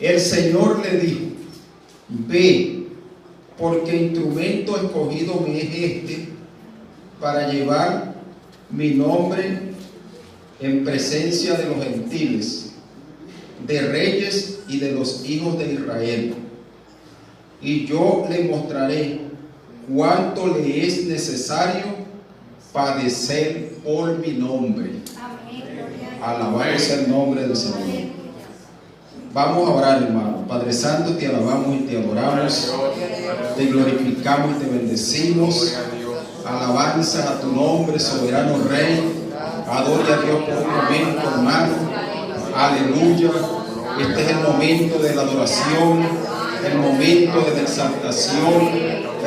El Señor le dijo: ve, porque instrumento escogido me es este para llevar mi nombre en presencia de los gentiles, de reyes y de los hijos de Israel. Y yo le mostraré cuánto le es necesario padecer por mi nombre. Alabado sea el nombre del Señor. Vamos a orar, hermano. Padre Santo, te alabamos y te adoramos, te glorificamos y te bendecimos. Alabanzas a tu nombre, soberano Rey. Adore a Dios por un momento, hermano. Aleluya. Este es el momento de la adoración, el momento de la exaltación,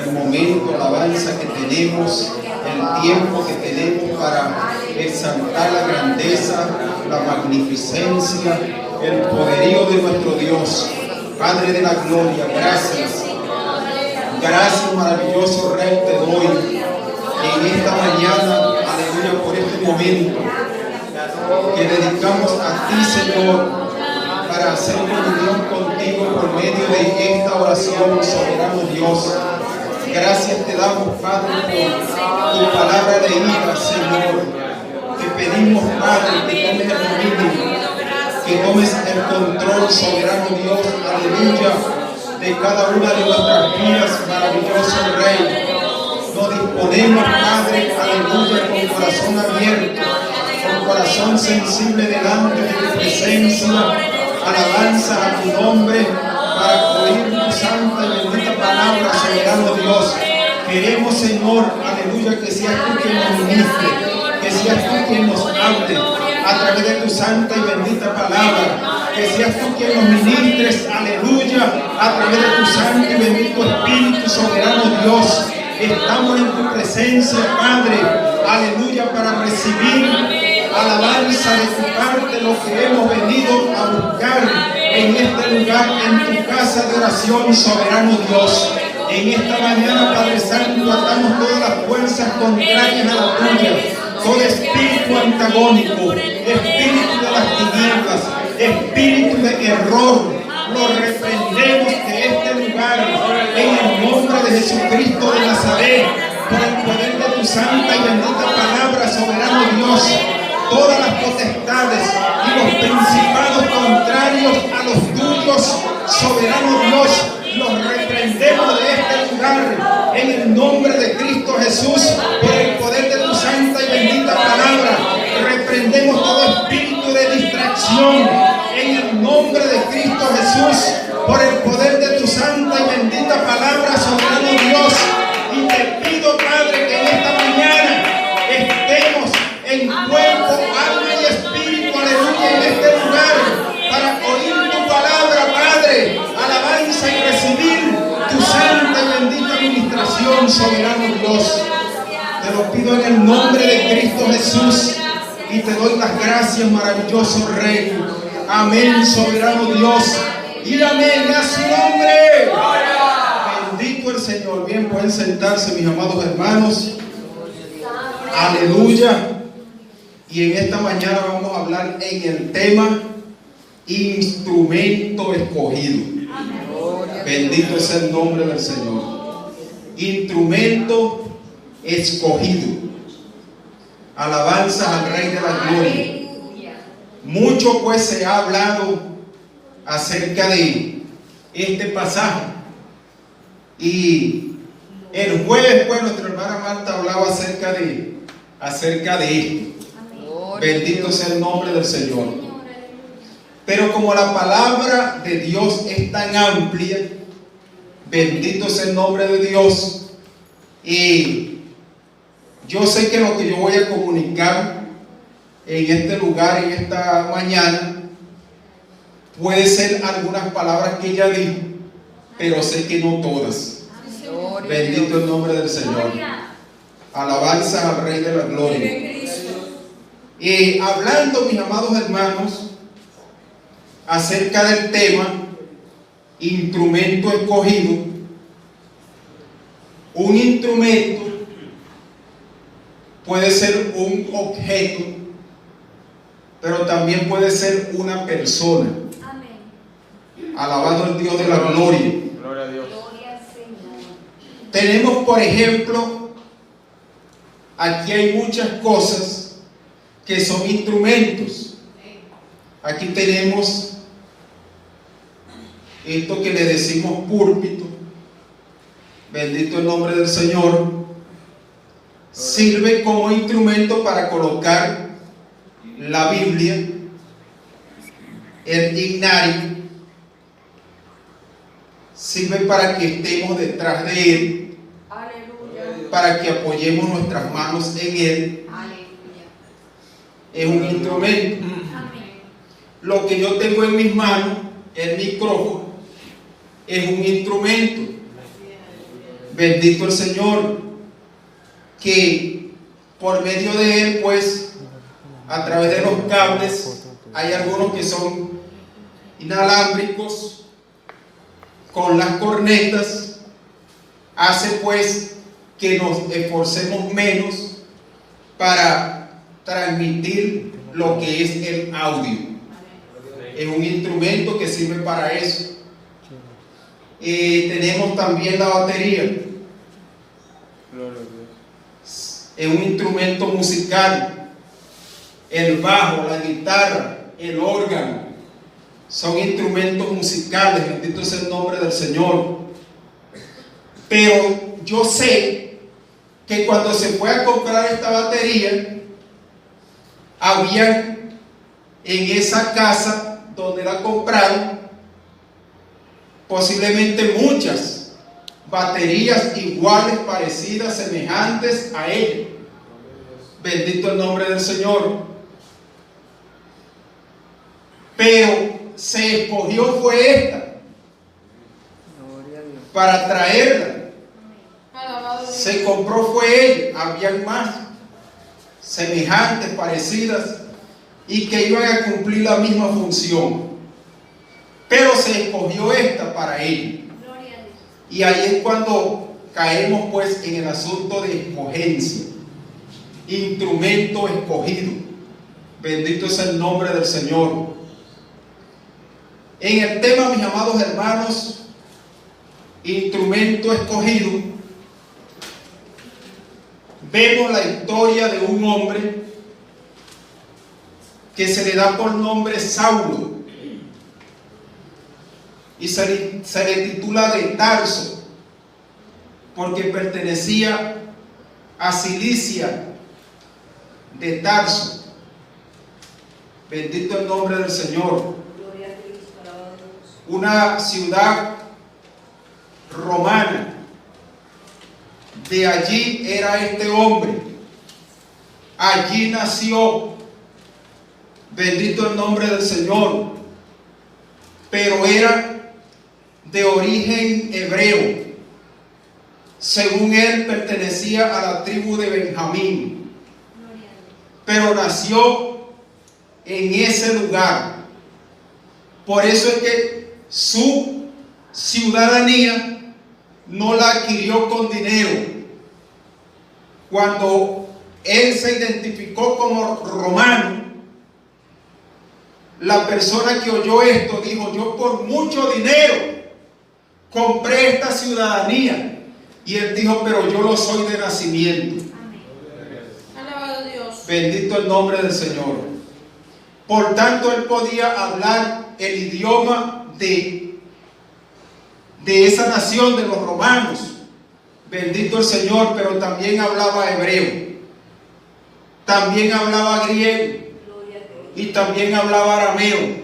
el momento de alabanza que tenemos, el tiempo que tenemos para exaltar la grandeza, la magnificencia, el poderío de nuestro Dios. Padre de la gloria, gracias. Gracias, maravilloso Rey, te doy en esta mañana, aleluya, por este momento que dedicamos a ti, Señor, para hacer comunión contigo por medio de esta oración, soberano Dios. Gracias te damos, Padre, por tu palabra leída, Señor. Te pedimos, Padre, que tomes el dominio, que tomes el control, soberano Dios, aleluya, de cada una de nuestras vidas, maravilloso Rey. Nos disponemos, Padre, aleluya, con corazón abierto, con corazón sensible delante de tu presencia. Alabanza a tu nombre para oír tu santa y bendita palabra, soberano Dios. Queremos, Señor, aleluya, que seas tú quien nos ministre, que seas tú quien nos hable a través de tu santa y bendita palabra, que seas tú quien nos ministres, aleluya, a través de tu santo y bendito Espíritu, soberano Dios. Estamos en tu presencia, Padre, aleluya, para recibir alabanza de tu parte, lo que hemos venido a buscar en este lugar, en tu casa de oración, soberano Dios. En esta mañana, Padre Santo, atamos todas las fuerzas contrarias a la tuya, todo espíritu antagónico, espíritu de las tinieblas, espíritu de error, lo reprendemos de este lugar en el nombre de Jesucristo de Nazaret, por el poder de tu santa y bendita palabra, soberano Dios. Todas las potestades y los principados contrarios a los tuyos, soberano Dios, los reprendemos de este lugar en el nombre de Cristo Jesús, por el poder de tu santa y bendita palabra. Reprendemos todo espíritu de distracción en el nombre de Cristo Jesús, por el poder de tu santa y bendita palabra, soberano Dios. Y te pido, Padre, que en esta mañana estemos en cuerpo, alma y espíritu, aleluya, en este lugar, para oír tu palabra, Padre, alabanza y recibir tu santa y bendita administración, soberano Dios. Te lo pido en el nombre de Cristo Jesús y te doy las gracias, maravilloso Rey. Amén, soberano Dios. Y amén a su nombre. Bendito el Señor. Bien, pueden sentarse, mis amados hermanos. Aleluya. Y en esta mañana vamos a hablar en el tema instrumento escogido. Bendito es el nombre del Señor. Instrumento escogido. Alabanza al Rey de la Gloria. Mucho pues se ha hablado acerca de este pasaje. Y el jueves, pues, nuestra hermana Marta hablaba acerca de esto. Bendito sea el nombre del Señor. Pero como la palabra de Dios es tan amplia, bendito sea el nombre de Dios. Y yo sé que lo que yo voy a comunicar en este lugar, en esta mañana, puede ser algunas palabras que ella dijo, pero sé que no todas. Bendito el nombre del Señor. Alabanza al Rey de la Gloria. Hablando, mis amados hermanos, acerca del tema instrumento escogido. Un instrumento puede ser un objeto, pero también puede ser una persona. Alabado el Dios de la gloria. Gloria a Dios. Tenemos, por ejemplo, aquí hay muchas cosas que son instrumentos. Aquí tenemos esto que le decimos púlpito. Bendito el nombre del Señor. Sirve como instrumento para colocar la Biblia, el himnario. Sirve para que estemos detrás de él. Aleluya. Para que apoyemos nuestras manos en él. Aleluya. Es un instrumento. Amén. Lo que yo tengo en mis manos, el micrófono, es un instrumento. Bendito el Señor, que por medio de él, pues, a través de los cables, hay algunos que son inalámbricos, con las cornetas, hace pues que nos esforcemos menos para transmitir lo que es el audio. Es un instrumento que sirve para eso. Tenemos también la batería. Es un instrumento musical. El bajo, la guitarra, el órgano son instrumentos musicales. Bendito es el nombre del Señor. Pero yo sé que cuando se fue a comprar esta batería, había en esa casa donde la compraron posiblemente muchas baterías iguales, parecidas, semejantes a ella. Bendito el nombre del Señor. Pero se escogió fue esta para traerla. Se compró fue ella. Habían más semejantes, parecidas y que iban a cumplir la misma función, pero se escogió esta para ella. Y ahí es cuando caemos pues en el asunto de escogencia. Instrumento escogido. Bendito es el nombre del Señor. En el tema, mis amados hermanos, instrumento escogido, vemos la historia de un hombre que se le da por nombre Saulo y se le titula de Tarso porque pertenecía a Cilicia de Tarso. Bendito el nombre del Señor. Una ciudad romana. De allí era este hombre. Allí nació. Bendito el nombre del Señor. Pero era de origen hebreo. Según él, pertenecía a la tribu de Benjamín. Pero nació en ese lugar. Por eso es que su ciudadanía no la adquirió con dinero. Cuando él se identificó como romano, la persona que oyó esto dijo: yo por mucho dinero compré esta ciudadanía. Y él dijo: pero yo lo soy de nacimiento. Amén. Alabado Dios. Bendito el nombre del Señor. Por tanto, él podía hablar el idioma de esa nación, de los romanos. Bendito el Señor. Pero también hablaba hebreo, también hablaba griego y también hablaba arameo.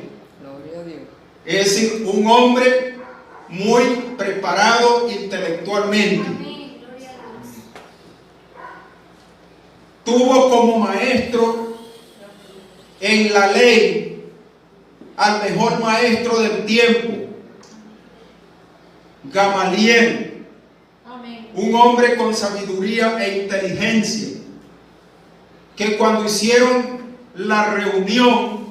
Es decir, un hombre muy preparado intelectualmente. Tuvo como maestro en la ley al mejor maestro del tiempo, Gamaliel. Amén. Un hombre con sabiduría e inteligencia, que cuando hicieron la reunión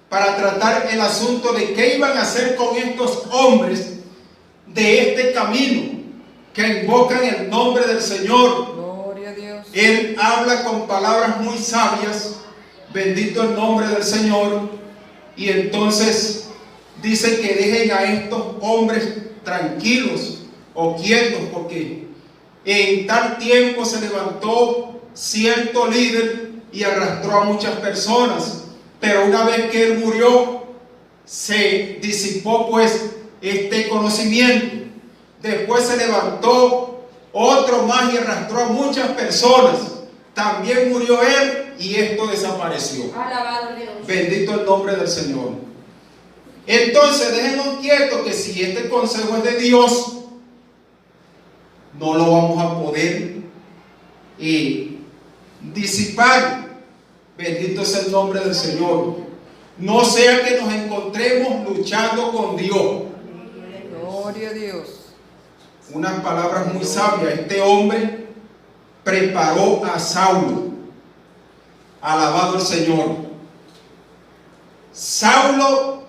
para tratar el asunto de qué iban a hacer con estos hombres de este camino que invocan el nombre del Señor, gloria a Dios, él habla con palabras muy sabias. Bendito el nombre del Señor. Y entonces dice que dejen a estos hombres tranquilos o quietos, porque en tal tiempo se levantó cierto líder y arrastró a muchas personas, pero una vez que él murió se disipó pues este conocimiento. Después se levantó otro más y arrastró a muchas personas, también murió él y esto desapareció. Alabado Dios. Bendito el nombre del Señor. Entonces déjenos quietos, que si este consejo es de Dios, no lo vamos a poder disipar. Bendito es el nombre del Señor. No sea que nos encontremos luchando con Dios. Gloria a Dios. Unas palabras muy sabias. Este hombre preparó a Saulo. Alabado el Señor. Saulo,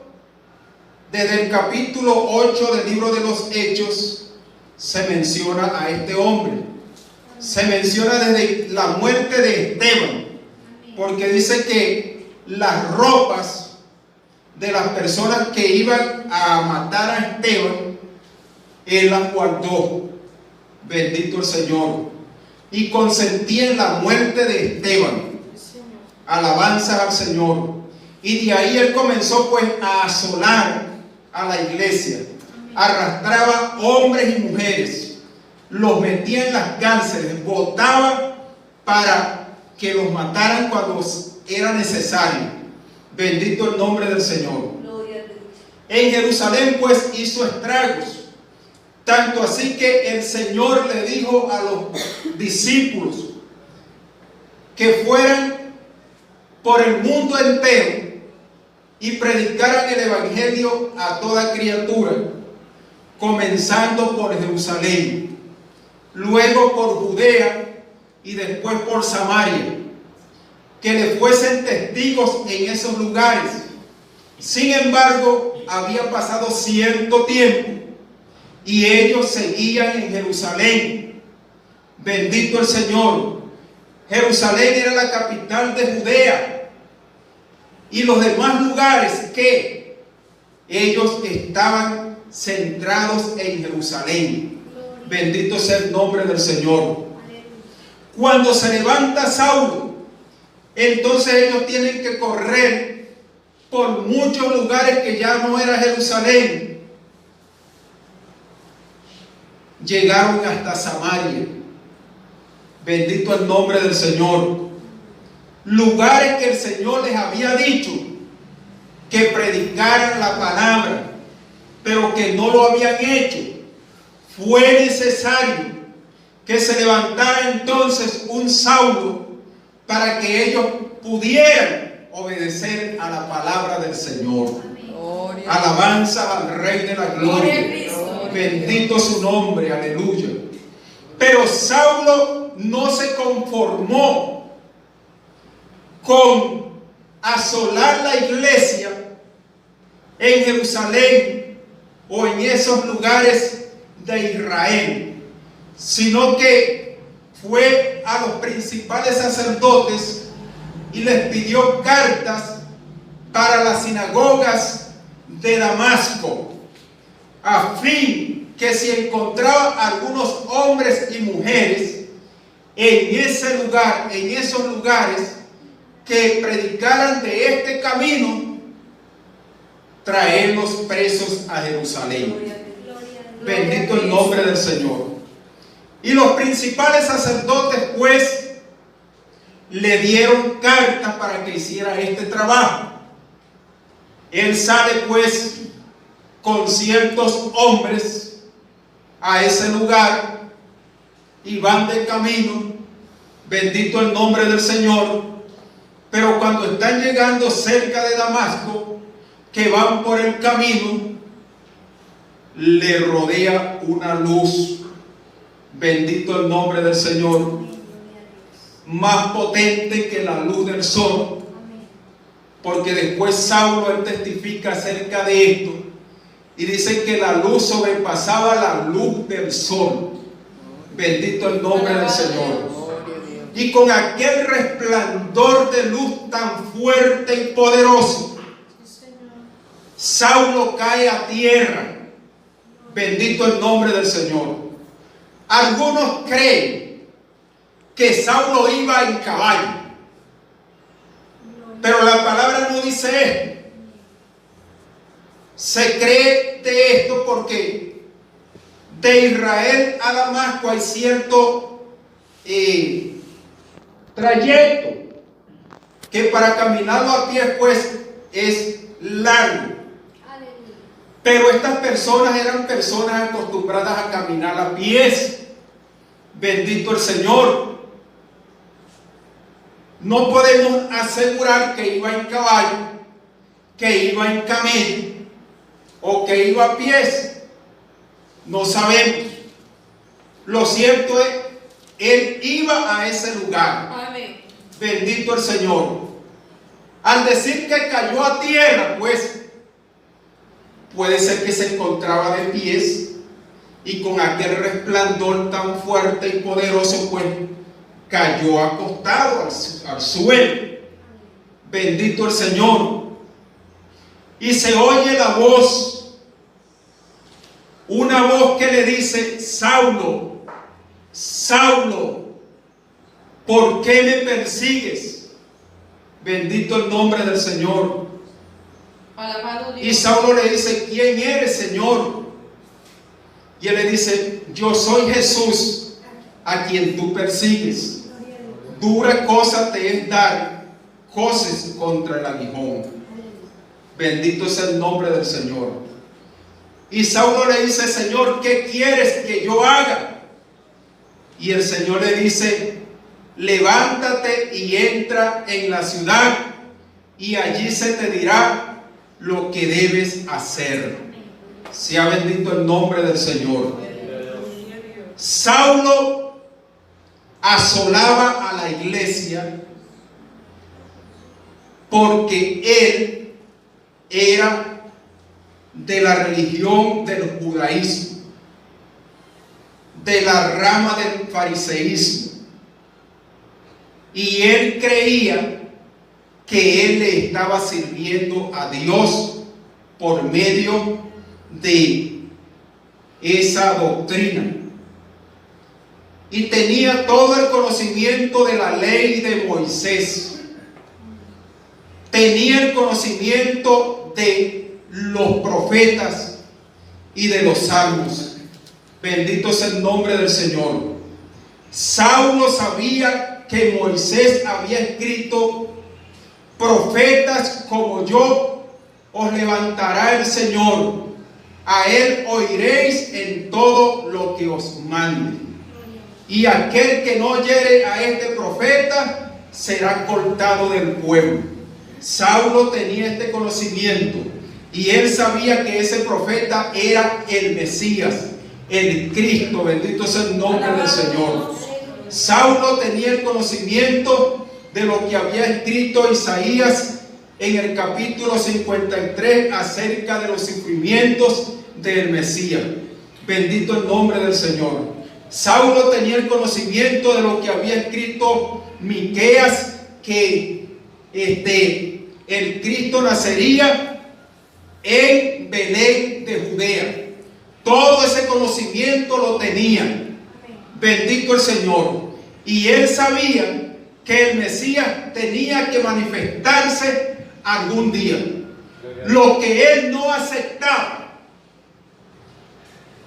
desde el capítulo 8 del libro de los Hechos, se menciona a este hombre. Se menciona desde la muerte de Esteban, porque dice que las ropas de las personas que iban a matar a Esteban, él las guardó. Bendito el Señor. Y consentía en la muerte de Esteban. Alabanzas al Señor. Y de ahí él comenzó pues a asolar a la iglesia. Arrastraba hombres y mujeres, los metía en las cárceles, votaba para que los mataran cuando era necesario. Bendito el nombre del Señor. En Jerusalén pues hizo estragos, tanto así que el Señor le dijo a los discípulos que fueran por el mundo entero y predicaran el evangelio a toda criatura, comenzando por Jerusalén, luego por Judea y después por Samaria, que le fuesen testigos en esos lugares. Sin embargo, había pasado cierto tiempo y ellos seguían en Jerusalén. Bendito el Señor. Jerusalén era la capital de Judea y los demás lugares que ellos estaban centrados en Jerusalén. Bendito sea el nombre del Señor. Cuando se levanta Saulo, entonces ellos tienen que correr por muchos lugares que ya no era Jerusalén. Llegaron hasta Samaria. Bendito el nombre del Señor. Lugares que el Señor les había dicho que predicaran la palabra, pero que no lo habían hecho. Fue necesario que se levantara entonces un Saulo para que ellos pudieran obedecer a la palabra del Señor. Alabanza al Rey de la Gloria. Bendito su nombre, aleluya. Pero Saulo no se conformó con asolar la iglesia en Jerusalén o en esos lugares de Israel, sino que fue a los principales sacerdotes y les pidió cartas para las sinagogas de Damasco, a fin que si encontraba algunos hombres y mujeres en ese lugar, en esos lugares, que predicaran de este camino, traerlos presos a Jerusalén. Bendito el nombre del Señor. Y los principales sacerdotes pues le dieron cartas para que hiciera este trabajo. Él sale pues con ciertos hombres a ese lugar y van de camino. Bendito el nombre del Señor. Pero cuando están llegando cerca de Damasco, que van por el camino, le rodea una luz. Bendito el nombre del Señor. Más potente que la luz del sol. Porque después Saulo él testifica acerca de esto y dice que la luz sobrepasaba la luz del sol. Bendito el nombre del Señor. Y con aquel resplandor de luz tan fuerte y poderoso, Saulo cae a tierra. Bendito el nombre del Señor. Algunos creen que Saulo iba en caballo, pero la palabra no dice esto. Se cree de esto porque de Israel a Damasco hay cierto trayecto que para caminarlo a pie pues es largo. Pero estas personas eran personas acostumbradas a caminar a pies. Bendito el Señor. No podemos asegurar que iba en caballo, que iba en camello o que iba a pies. No sabemos. Lo cierto es, él iba a ese lugar. Amén. Bendito el Señor. Al decir que cayó a tierra, pues puede ser que se encontraba de pies y con aquel resplandor tan fuerte y poderoso, pues cayó acostado al suelo. Bendito el Señor. Y se oye la voz, una voz que le dice: Saulo, Saulo, ¿por qué me persigues? Bendito el nombre del Señor. Alabado Dios. Y Saulo le dice: ¿quién eres, Señor? Y él le dice: yo soy Jesús, a quien tú persigues. Dura cosa te es dar coces contra el aguijón. Bendito es el nombre del Señor. Y Saulo le dice: Señor, ¿qué quieres que yo haga? Y el Señor le dice: levántate y entra en la ciudad, y allí se te dirá lo que debes hacer. Sea bendito el nombre del Señor. Saulo asolaba a la iglesia porque él era de la religión del judaísmo, de la rama del fariseísmo, y él creía que él le estaba sirviendo a Dios por medio de esa doctrina, y tenía todo el conocimiento de la ley de Moisés, tenía el conocimiento de los profetas y de los salmos. Bendito es el nombre del Señor. Saulo sabía que Moisés había escrito: profetas como yo os levantará el Señor, a él oiréis en todo lo que os mande, y aquel que no oyere a este profeta será cortado del pueblo. Saulo tenía este conocimiento y él sabía que ese profeta era el Mesías, el Cristo. Bendito es el nombre del Señor. Saulo tenía el conocimiento de lo que había escrito Isaías en el capítulo 53 acerca de los sufrimientos del Mesías. Bendito el nombre del Señor. Saulo tenía el conocimiento de lo que había escrito Miqueas, que el Cristo nacería en Belén de Judea. Todo ese conocimiento lo tenía. Bendito el Señor. Y él sabía que el Mesías tenía que manifestarse algún día. Lo que él no aceptaba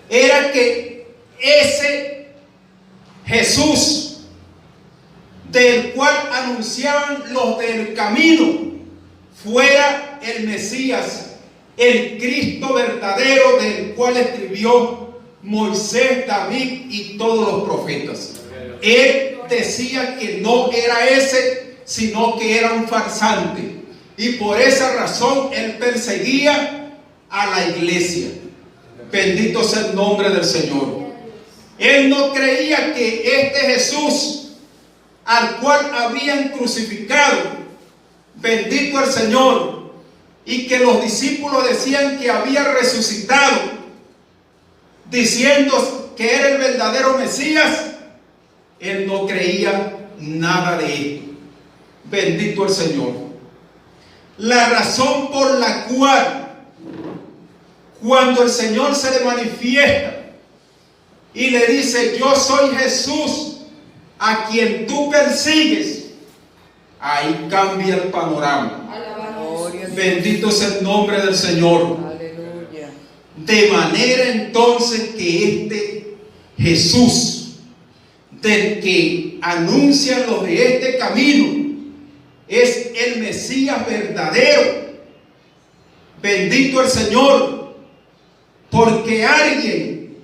era que ese Jesús del cual anunciaban los del camino fuera el Mesías, el Cristo verdadero del cual escribió Moisés, David y todos los profetas. Él decía que no era ese, sino que era un farsante, y por esa razón él perseguía a la iglesia. Bendito sea el nombre del Señor. Él no creía que este Jesús al cual habían crucificado, bendito el Señor, y que los discípulos decían que había resucitado, diciendo que era el verdadero Mesías, él no creía nada de esto. Bendito el Señor. La razón por la cual cuando el Señor se le manifiesta y le dice: yo soy Jesús a quien tú persigues, ahí cambia el panorama. Bendito es el nombre del Señor. Aleluya. De manera entonces que este Jesús, del que anuncian los de este camino, es el Mesías verdadero. Bendito el Señor, porque alguien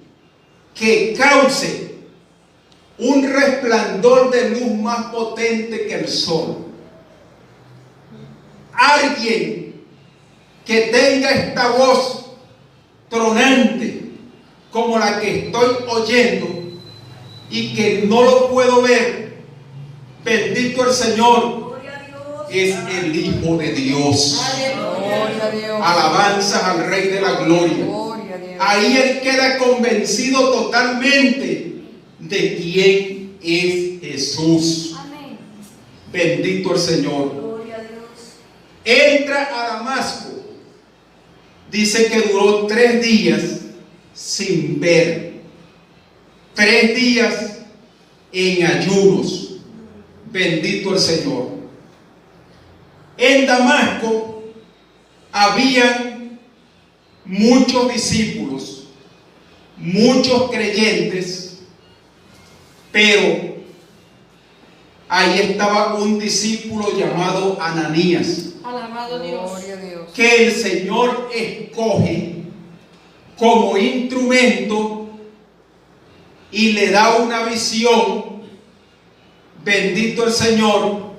que cause un resplandor de luz más potente que el sol, alguien que tenga esta voz tronante como la que estoy oyendo y que no lo puedo ver, bendito el Señor, es el Hijo de Dios. Gloria a Dios. Alabanzas al Rey de la Gloria. Gloria a Dios. Ahí él queda convencido totalmente de quién es Jesús. Amén. Bendito el Señor. Gloria a Dios. Entra a Damasco. Dice que duró 3 días sin ver. 3 días en ayunos. Bendito el Señor. En Damasco habían muchos discípulos, muchos creyentes, pero ahí estaba un discípulo llamado Ananías, Alabado Dios. Gloria a Dios. que el Señor escoge como instrumento y le da una visión. Bendito el Señor.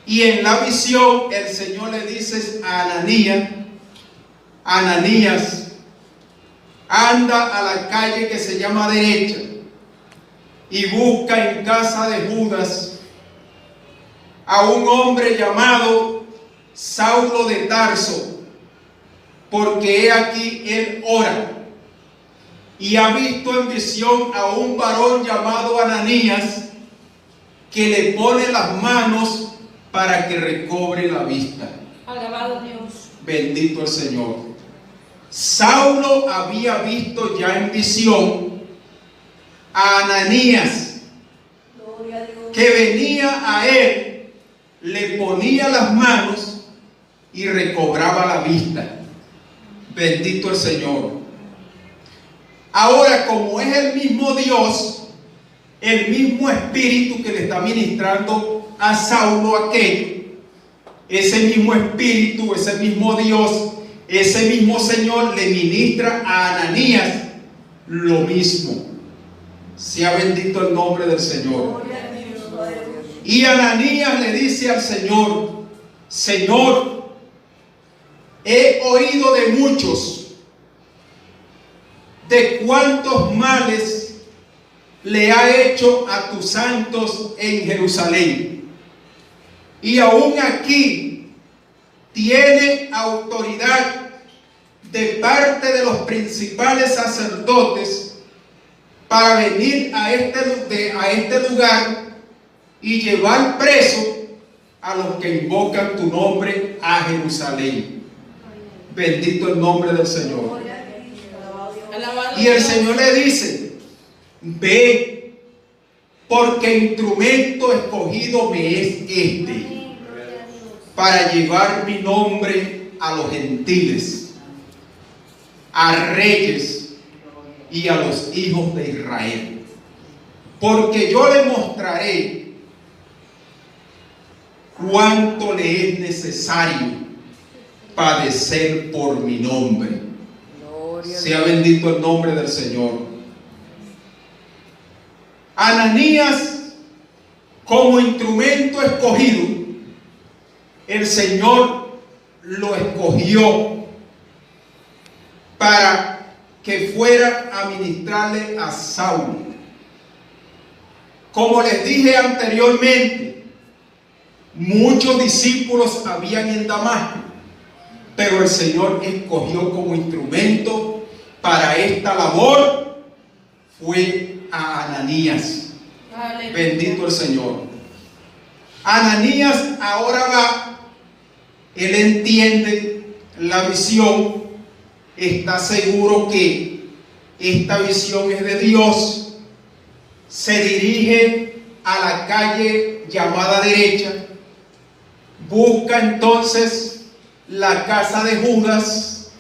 Y en la visión el Señor le dice a Ananías: Ananías, anda a la calle que se llama derecha y busca en casa de Judas a un hombre llamado Saulo de Tarso, porque he aquí él ora y ha visto en visión a un varón llamado Ananías, que le pone las manos para que recobre la vista. Alabado Dios. Bendito el Señor. Saulo había visto ya en visión a Ananías, Gloria a Dios. que venía a él, le ponía las manos y recobraba la vista. Bendito el Señor. Ahora, como es el mismo Dios, el mismo Espíritu que le está ministrando a Saulo aquello, ese mismo Espíritu, ese mismo Dios, ese mismo Señor le ministra a Ananías lo mismo. Sea bendito el nombre del Señor. Gloria a Dios. Y Ananías le dice al Señor: Señor, he oído de muchos de cuántos males le ha hecho a tus santos en Jerusalén, y aún aquí tiene autoridad de parte de los principales sacerdotes para venir a este lugar y llevar preso a los que invocan tu nombre a Jerusalén. Bendito el nombre del Señor. Gloria a Cristo. Alabado Dios. Alabado Y el Dios. Señor le dice: ve, porque instrumento escogido me es este, Amén. Gloria a Dios. para llevar mi nombre a los gentiles, a reyes y a los hijos de Israel. Porque yo le mostraré cuánto le es necesario padecer por mi nombre. Gloria a Sea Dios. bendito el nombre del Señor. Ananías, como instrumento escogido, el Señor lo escogió para que fuera a ministrarle a Saulo. Como les dije anteriormente, muchos discípulos habían en Damasco, pero el Señor escogió como instrumento para esta labor fue a Ananías. Aleluya. Bendito el Señor. Ananías ahora va, él entiende la visión está seguro que esta visión es de Dios, se dirige a la calle llamada derecha, busca entonces la casa de Judas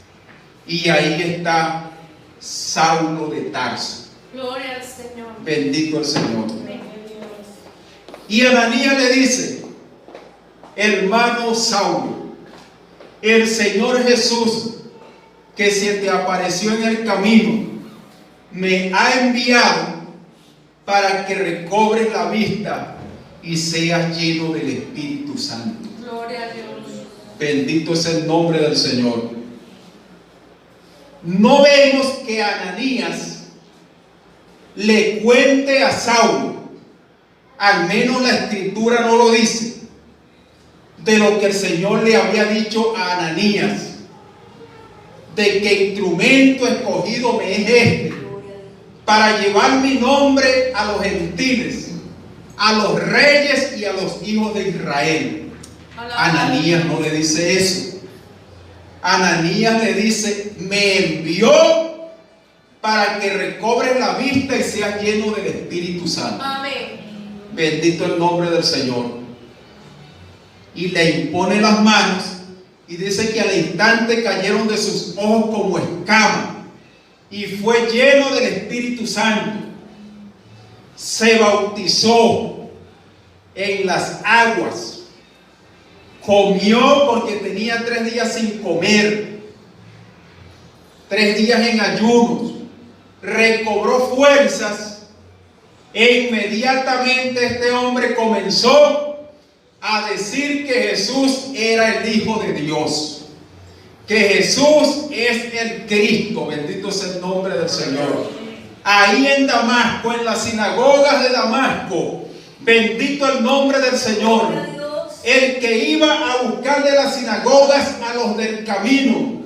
y ahí está Saulo de Tarso. Gloria al Señor. Bendito el Señor. Amén. Y Ananías le dice: hermano Saulo, el Señor Jesús que se te apareció en el camino me ha enviado para que recobres la vista y seas lleno del Espíritu Santo. Gloria a Dios. Bendito es el nombre del Señor. No vemos que Ananías le cuente a Saulo, al menos la Escritura no lo dice, de lo que el Señor le había dicho a Ananías, de que instrumento escogido me es este, para llevar mi nombre a los gentiles, a los reyes y a los hijos de Israel. Ananías no le dice eso. Ananías le dice: me envió para que recobres la vista y seas lleno del Espíritu Santo. Amén. Bendito el nombre del Señor. Y le impone las manos y dice que al instante cayeron de sus ojos como escamas y fue lleno del Espíritu Santo. Se bautizó en las aguas, comió porque tenía 3 días sin comer, 3 días en ayunos, recobró fuerzas e inmediatamente este hombre comenzó a decir que Jesús era el Hijo de Dios, que Jesús es el Cristo. Bendito es el nombre del Señor. Ahí en Damasco, en las sinagogas de Damasco, bendito el nombre del Señor, el que iba a buscar de las sinagogas a los del camino,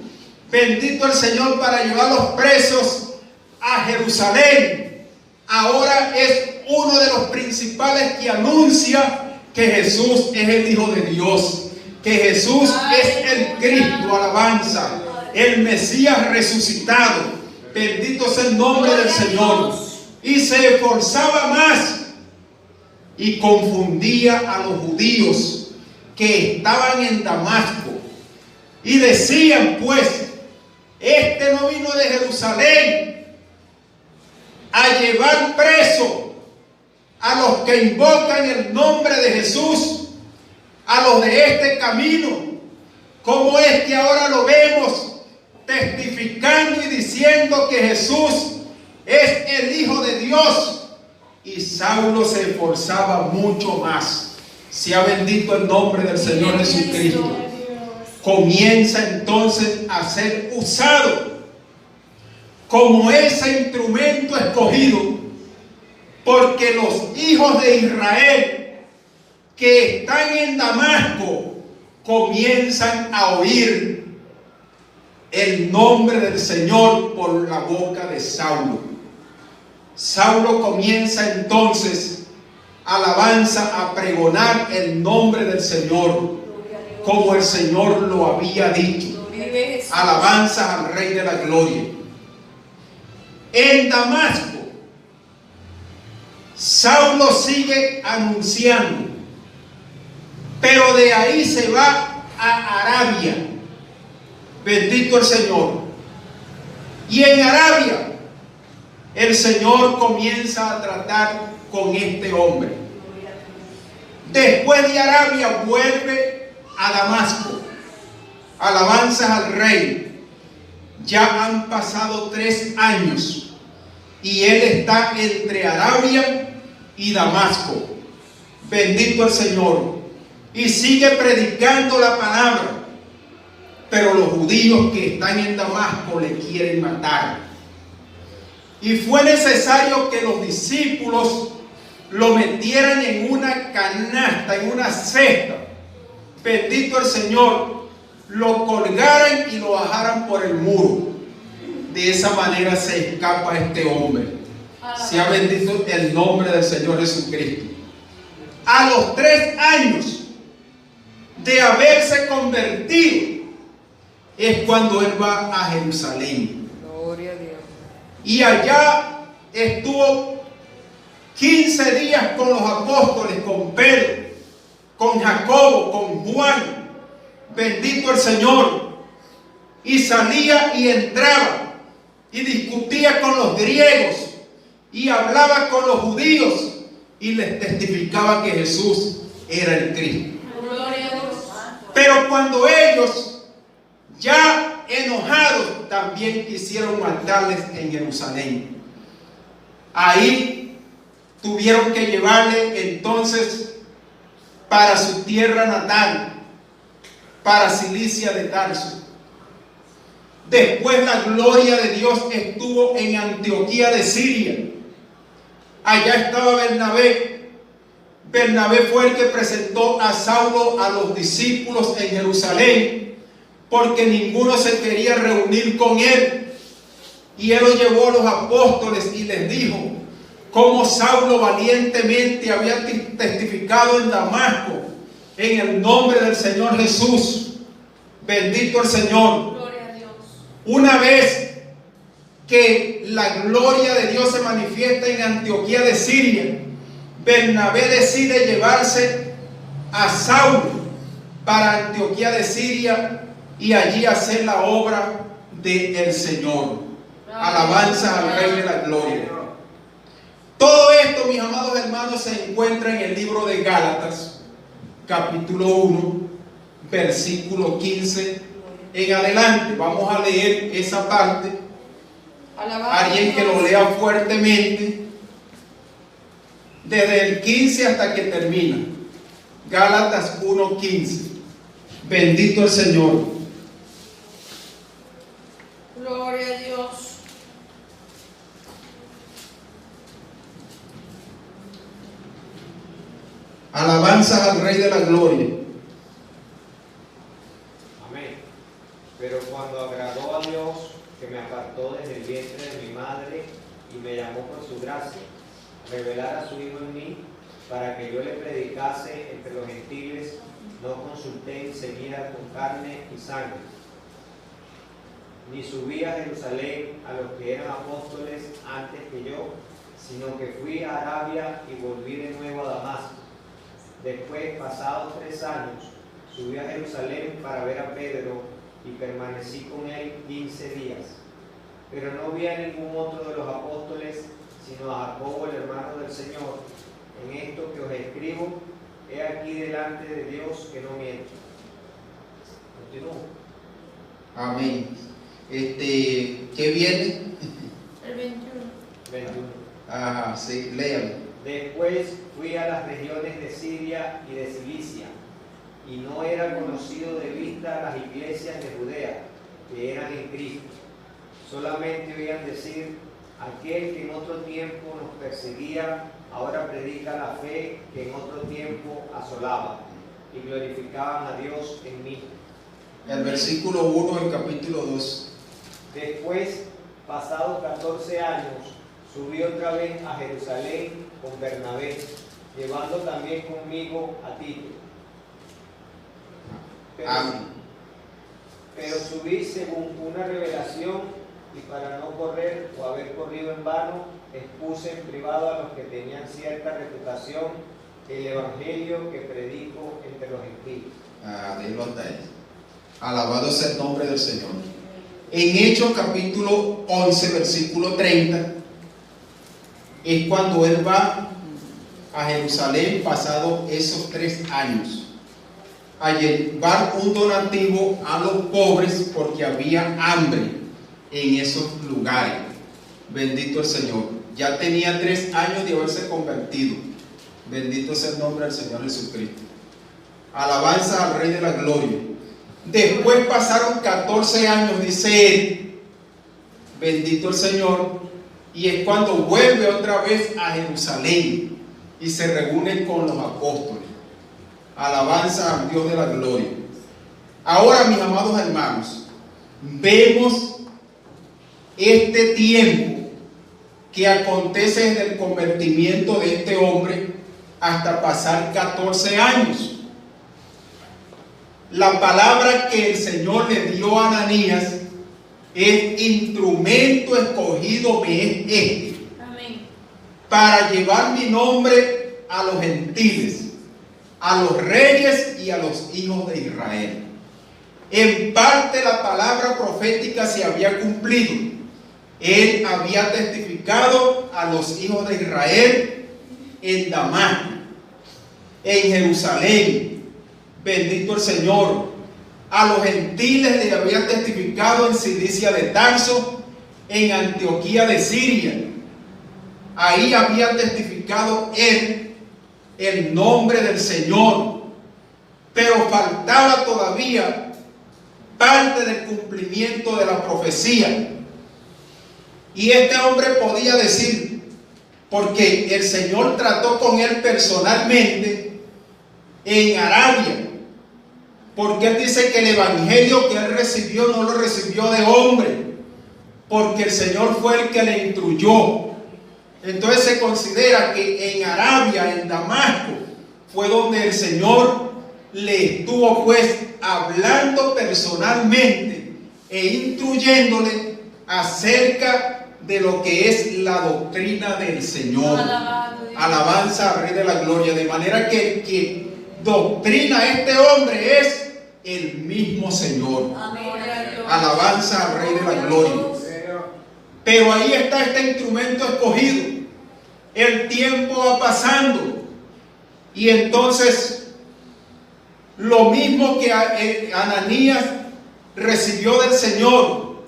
bendito el Señor, para llevar los presos a Jerusalén, ahora es uno de los principales que anuncia que Jesús es el Hijo de Dios, que Jesús es el Cristo, alabanza, el Mesías resucitado. Bendito es el nombre del Señor. Y se esforzaba más y confundía a los judíos que estaban en Damasco y decían: pues este no vino de Jerusalén a llevar preso a los que invocan el nombre de Jesús, a los de este camino. ¿Cómo es que ahora lo vemos testificando y diciendo que Jesús es el Hijo de Dios? Y Saulo se esforzaba mucho más. Sea bendito el nombre del Señor Jesucristo. Comienza entonces a ser usado como ese instrumento escogido, porque los hijos de Israel que están en Damasco comienzan a oír el nombre del Señor por la boca de Saulo. Saulo comienza entonces, alabanza, a pregonar el nombre del Señor como el Señor lo había dicho. Alabanza al Rey de la Gloria. En Damasco, Saulo sigue anunciando, pero de ahí se va a Arabia. Bendito el Señor. Y en Arabia el Señor comienza a tratar con este hombre. Después de Arabia vuelve a Damasco. Alabanzas al Rey. Ya han pasado 3 años y él está entre Arabia y Damasco. Bendito el Señor. Y sigue predicando la palabra. Pero los judíos que están en Damasco le quieren matar. Y fue necesario que los discípulos lo metieran en una canasta, en una cesta. Bendito el Señor. Lo colgaran y lo bajaran por el muro. De esa manera se escapa este hombre. Sea bendito el nombre del Señor Jesucristo. A los 3 años de haberse convertido, es cuando él va a Jerusalén. Gloria a Dios. Y allá estuvo 15 días con los apóstoles, con Pedro, con Jacobo, con Juan. Bendito el Señor. Y salía y entraba y discutía con los griegos y hablaba con los judíos y les testificaba que Jesús era el Cristo. Gloria a Dios. Pero cuando ellos, ya enojados, también quisieron matarles en Jerusalén, ahí tuvieron que llevarle entonces para su tierra natal, para Cilicia de Tarso. Después la gloria de Dios estuvo en Antioquía de Siria. Allá estaba Bernabé. Bernabé fue el que presentó a Saulo a los discípulos en Jerusalén, porque ninguno se quería reunir con él. Y él lo llevó a los apóstoles y les dijo cómo Saulo valientemente había testificado en Damasco en el nombre del Señor Jesús. Bendito el Señor. Gloria a Dios. Una vez que la gloria de Dios se manifiesta en Antioquía de Siria, Bernabé decide llevarse a Saulo para Antioquía de Siria y allí hacer la obra del Señor. Alabanza al Rey de la Gloria. Todo esto, mis amados hermanos, se encuentra en el libro de Gálatas, capítulo 1, versículo 15 en adelante. Vamos a leer esa parte. Alguien que lo lea fuertemente desde el 15 hasta que termina. Gálatas 1:15. Bendito el Señor. Gloria a Dios. Alabanzas al Rey de la Gloria. Amén. Pero cuando agradó a Dios, que me apartó desde el vientre de mi madre y me llamó por su gracia, revelar a su Hijo en mí, para que yo le predicase entre los gentiles, no consulté enseguida con carne y sangre, ni subí a Jerusalén a los que eran apóstoles antes que yo, sino que fui a Arabia y volví de nuevo a Damasco. Después, pasados 3 años, subí a Jerusalén para ver a Pedro y permanecí con él 15 días. Pero no vi a ningún otro de los apóstoles, sino a Jacobo, el hermano del Señor. En esto que os escribo, he aquí delante de Dios que no miente. Continúo. Amén. ¿Qué viene? El 21. 21. Ajá, sí, léalo. Después fui a las regiones de Siria y de Cilicia, y no era conocido de vista las iglesias de Judea, que eran en Cristo. Solamente oían decir, aquel que en otro tiempo nos perseguía, ahora predica la fe que en otro tiempo asolaba, y glorificaban a Dios en mí. El versículo 1 del capítulo 2. Después, pasados 14 años, subí otra vez a Jerusalén con Bernabé, llevando también conmigo a Tito. Pero subí según una revelación, y para no correr o haber corrido en vano, expuse en privado a los que tenían cierta reputación el evangelio que predico entre los gentiles. Déjalo hasta ahí. Alabado sea el nombre del Señor. En Hechos capítulo 11, versículo 30, es cuando él va a Jerusalén pasado esos 3 años a llevar un donativo a los pobres porque había hambre en esos lugares. Bendito el Señor. Ya tenía 3 años de haberse convertido. Bendito sea el nombre del Señor Jesucristo. Alabanza al Rey de la Gloria. Después pasaron 14 años, dice él. Bendito el Señor. Y es cuando vuelve otra vez a Jerusalén y se reúne con los apóstoles. Alabanza al Dios de la gloria. Ahora, mis amados hermanos, vemos este tiempo que acontece desde el convertimiento de este hombre hasta pasar 14 años. la palabra que el Señor le dio a Ananías es: instrumento escogido me es este, Amén. para llevar mi nombre a los gentiles, a los reyes y a los hijos de Israel. En parte la palabra profética se había cumplido. Él había testificado a los hijos de Israel en Damasco, en Jerusalén, bendito el Señor. A los gentiles le había testificado en Cilicia de Tarso, en Antioquía de Siria. Ahí había testificado él el nombre del Señor, pero faltaba todavía parte del cumplimiento de la profecía. Y este hombre podía decir, porque el Señor trató con él personalmente en Arabia, porque él dice que el evangelio que él recibió no lo recibió de hombre, porque el Señor fue el que le instruyó. Entonces se considera que en Arabia, en Damasco, fue donde el Señor le estuvo pues hablando personalmente e instruyéndole acerca de lo que es la doctrina del Señor. Alabado Dios. Alabanza al Rey de la Gloria. De manera que el que doctrina a este hombre es el mismo Señor. Gloria a Dios. Alabanza al Rey de la Gloria. Pero ahí está este instrumento escogido. El tiempo va pasando. Y entonces, lo mismo que Ananías recibió del Señor,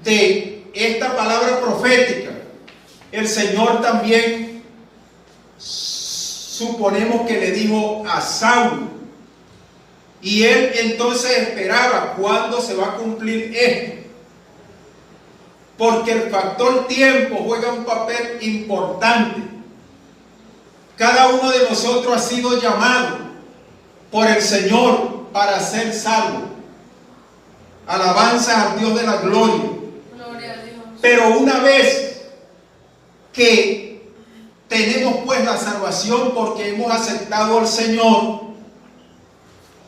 de esta palabra profética, el Señor también suponemos que le dijo a Saulo. Y él entonces esperaba cuándo se va a cumplir esto. Porque el factor tiempo juega un papel importante. Cada uno de nosotros ha sido llamado por el Señor para ser salvo. Alabanza al Dios de la gloria. Gloria a Dios. Pero una vez que tenemos pues la salvación porque hemos aceptado al Señor,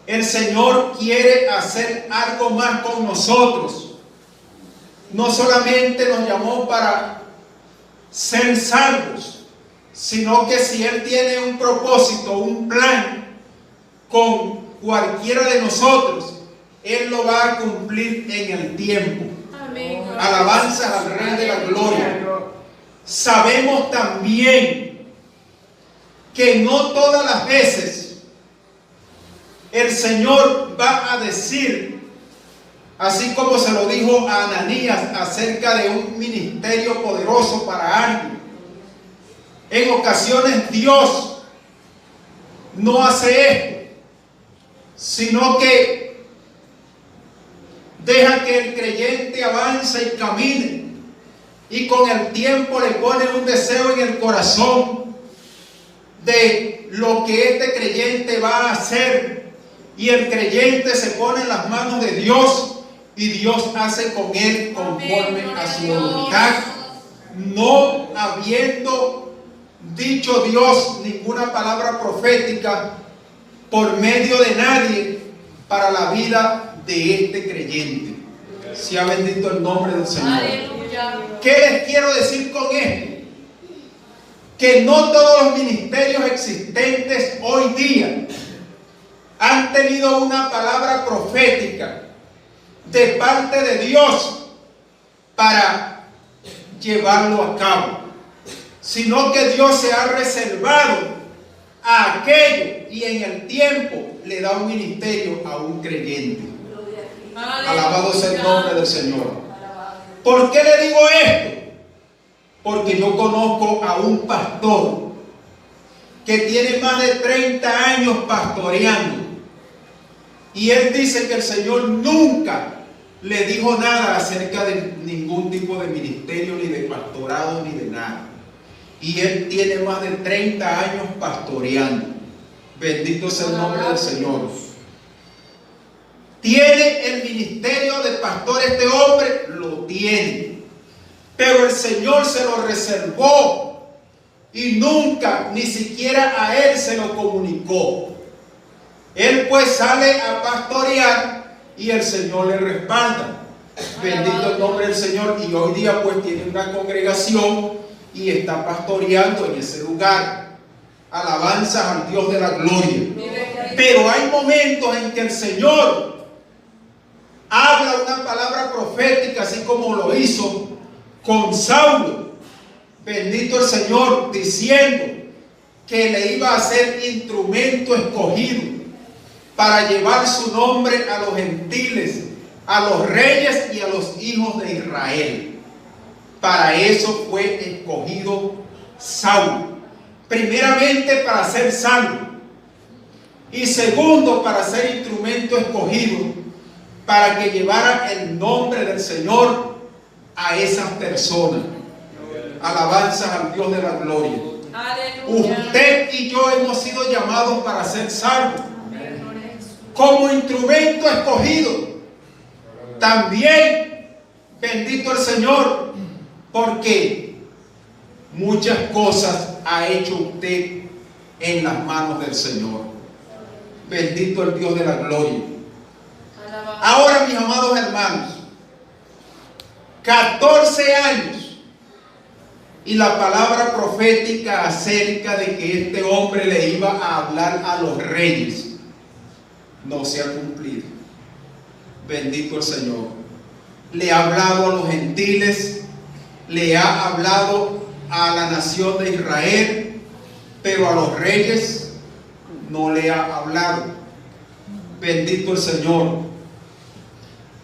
el Señor quiere hacer algo más con nosotros. No solamente nos llamó para ser salvos, sino que si Él tiene un propósito, un plan con cualquiera de nosotros, Él lo va a cumplir en el tiempo. Amén. Alabanza al Rey de la Gloria. Sabemos también que no todas las veces el Señor va a decir, así como se lo dijo a Ananías acerca de un ministerio poderoso para alguien. En ocasiones Dios no hace esto, sino que deja que el creyente avance y camine, y con el tiempo le pone un deseo en el corazón de lo que este creyente va a hacer, y el creyente se pone en las manos de Dios y Dios hace con él conforme a su voluntad, no habiendo dicho Dios ninguna palabra profética por medio de nadie para la vida de este creyente. Sea bendito el nombre del Señor. Aleluya. ¿Qué les quiero decir con esto? Que no todos los ministerios existentes hoy día han tenido una palabra profética de parte de Dios para llevarlo a cabo, sino que Dios se ha reservado a aquello y en el tiempo le da un ministerio a un creyente. Alabado sea el nombre del Señor. ¿Por qué le digo esto? Porque yo conozco a un pastor que tiene más de 30 años pastoreando, y él dice que el Señor nunca le dijo nada acerca de ningún tipo de ministerio, ni de pastorado, ni de nada. Y él tiene más de 30 años pastoreando. Bendito sea el nombre del Señor. ¿Tiene el ministerio de pastor este hombre? Lo tiene. Pero el Señor se lo reservó y nunca, ni siquiera a él se lo comunicó. Él pues sale a pastorear y el Señor le respalda. Bendito el nombre del Señor. Y hoy día pues tiene una congregación y está pastoreando en ese lugar. Alabanzas al Dios de la gloria. Pero hay momentos en que el Señor habla una palabra profética, así como lo hizo con Saulo. Bendito el Señor, diciendo que le iba a ser instrumento escogido para llevar su nombre a los gentiles, a los reyes y a los hijos de Israel. Para eso fue escogido Saulo. Primeramente para ser salvo. Y segundo, para ser instrumento escogido para que llevara el nombre del Señor a esas personas. Alabanzas al Dios de la gloria. Aleluya. Usted y yo hemos sido llamados para ser salvos como instrumento escogido. También, bendito el Señor, porque muchas cosas ha hecho usted en las manos del Señor. Bendito el Dios de la gloria. Alabado. Ahora, mis amados hermanos, 14 años y la palabra profética acerca de que este hombre le iba a hablar a los reyes no se ha cumplido. Bendito el Señor. Le ha hablado a los gentiles, le ha hablado a la nación de Israel, pero a los reyes no le ha hablado. Bendito el Señor.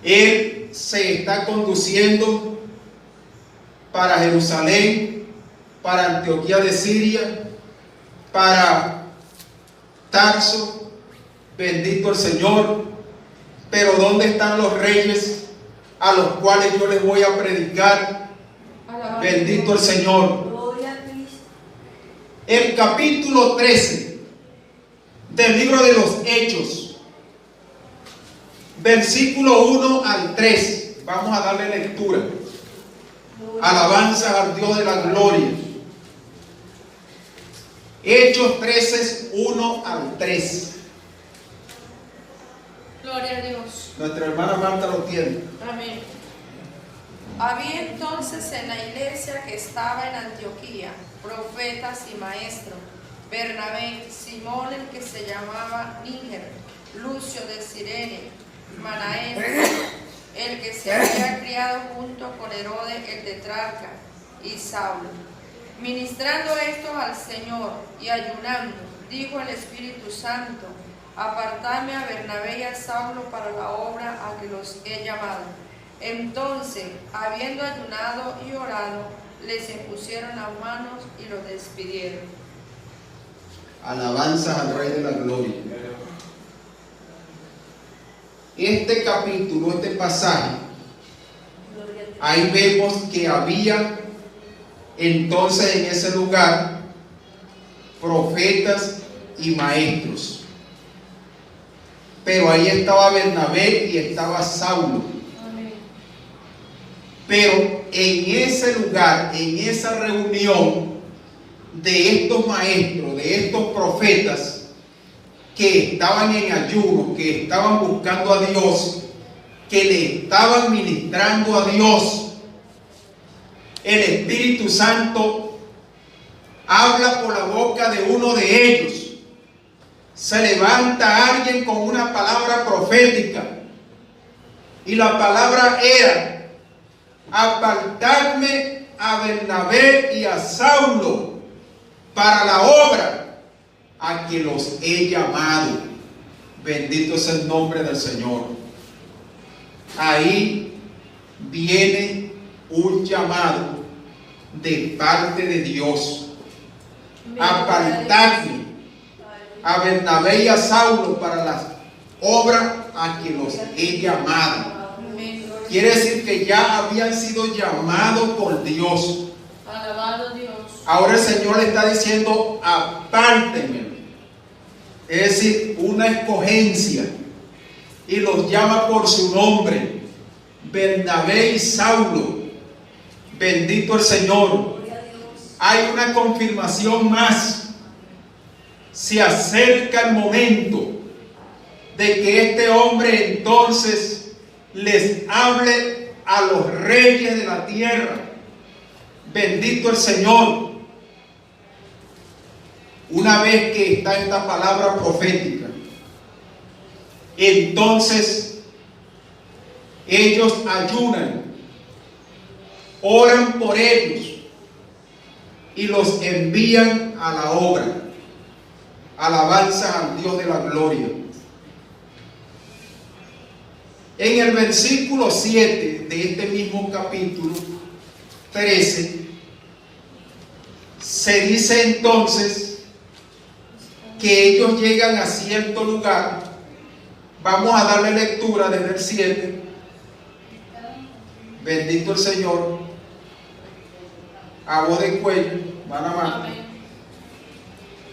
Él se está conduciendo para Jerusalén, para Antioquía de Siria, para Tarso. Bendito el Señor. Pero ¿dónde están los reyes a los cuales yo les voy a predicar? Alabado. Bendito el Señor. Gloria a Cristo. El capítulo 13 del libro de los Hechos, versículo 1 al 3. Vamos a darle lectura. Alabanzas al Dios de la gloria. Hechos 13, 1 al 3. Gloria a Dios. Nuestra hermana Marta lo tiene. Amén. Había entonces en la iglesia que estaba en Antioquía profetas y maestros: Bernabé, Simón el que se llamaba Níger, Lucio de Cirene, Manaén, el que se había criado junto con Herodes el tetrarca, y Saulo. Ministrando estos al Señor y ayunando, dijo el Espíritu Santo: apartadme a Bernabé y a Saulo para la obra a que los he llamado. Entonces, habiendo ayunado y orado, les impusieron las manos y los despidieron. Alabanzas al Rey de la gloria. Este capítulo, este pasaje, Gloria a Dios. ahí vemos que había entonces en ese lugar profetas y maestros. Pero ahí estaba Bernabé y estaba Saulo. Amén. Pero en ese lugar, en esa reunión de estos maestros, de estos profetas que estaban en ayuno, que estaban buscando a Dios, que le estaban ministrando a Dios, el Espíritu Santo habla por la boca de uno de ellos. Se levanta alguien con una palabra profética, y la palabra era: apartadme a Bernabé y a Saulo para la obra a que los he llamado. Bendito es el nombre del Señor. Ahí viene un llamado de parte de Dios: apartadme a Bernabé y a Saulo para las obras a que los he llamado. Amén. Quiere decir que ya habían sido llamados por Dios. Alabado Dios. Ahora el Señor le está diciendo: apártenme. Es decir, una escogencia. Y los llama por su nombre: Bernabé y Saulo. Bendito el Señor. Gloria a Dios. Hay una confirmación más. Se acerca el momento de que este hombre entonces les hable a los reyes de la tierra. Bendito el Señor. Una vez que está esta palabra profética, entonces ellos ayunan, oran por ellos y los envían a la obra. Alabanza al Dios de la gloria. En el versículo 7 de este mismo capítulo 13 se dice entonces que ellos llegan a cierto lugar. Vamos a darle lectura desde el 7. Bendito el Señor. A voz de cuello, van a más. Amén.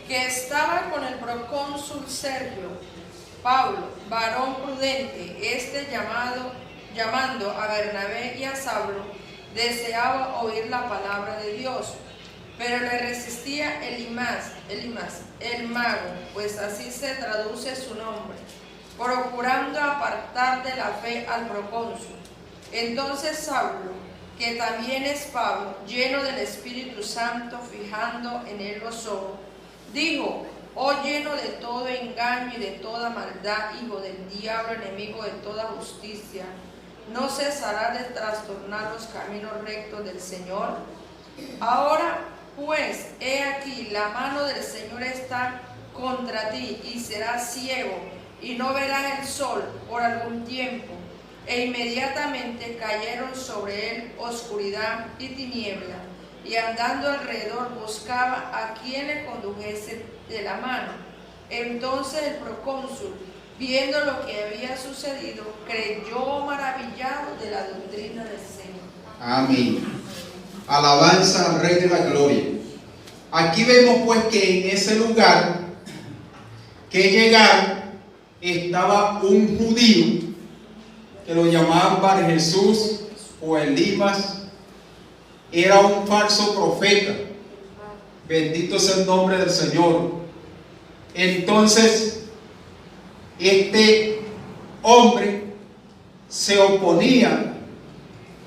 Que estaba con el procónsul Sergio Paulo, varón prudente, llamando a Bernabé y a Saulo, deseaba oír la palabra de Dios, pero le resistía Elimas, el mago, pues así se traduce su nombre, procurando apartar de la fe al procónsul. Entonces Saulo, que también es Pablo, lleno del Espíritu Santo, fijando en él los ojos, dijo: oh lleno de todo engaño y de toda maldad, hijo del diablo, enemigo de toda justicia, ¿no cesará de trastornar los caminos rectos del Señor? Ahora pues, he aquí, la mano del Señor está contra ti, y serás ciego, y no verás el sol por algún tiempo. E inmediatamente cayeron sobre él oscuridad y tiniebla, y andando alrededor buscaba a quien le condujese de la mano. Entonces el procónsul, viendo lo que había sucedido, creyó maravillado de la doctrina del Señor. Amén. Alabanza al Rey de la Gloria. Aquí vemos pues que en ese lugar que llegaron estaba un judío que lo llamaban Bar Jesús o Elimas. Era un falso profeta. Bendito sea el nombre del Señor. Entonces este hombre se oponía,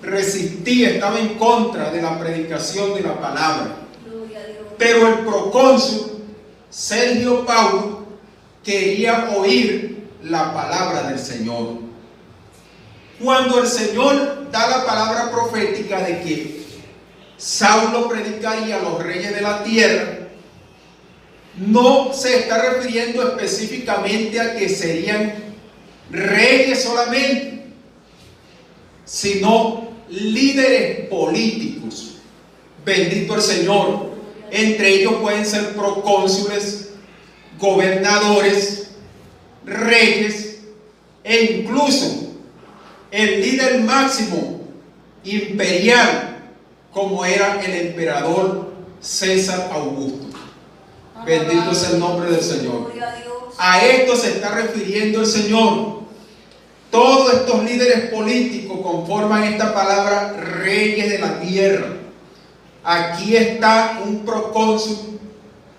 resistía, estaba en contra de la predicación de la palabra. Gloria a Dios. Pero el procónsul Sergio Paulo quería oír la palabra del Señor. Cuando el Señor da la palabra profética de que Saulo predicaría a los reyes de la tierra, no se está refiriendo específicamente a que serían reyes solamente, sino líderes políticos. Bendito el Señor. Entre ellos pueden ser procónsules, gobernadores, reyes e incluso el líder máximo imperial, como era el emperador César Augusto. Bendito sea el nombre del Señor. Gloria a Dios. A esto se está refiriendo el Señor. Todos estos líderes políticos conforman esta palabra reyes de la tierra. Aquí está un procónsul,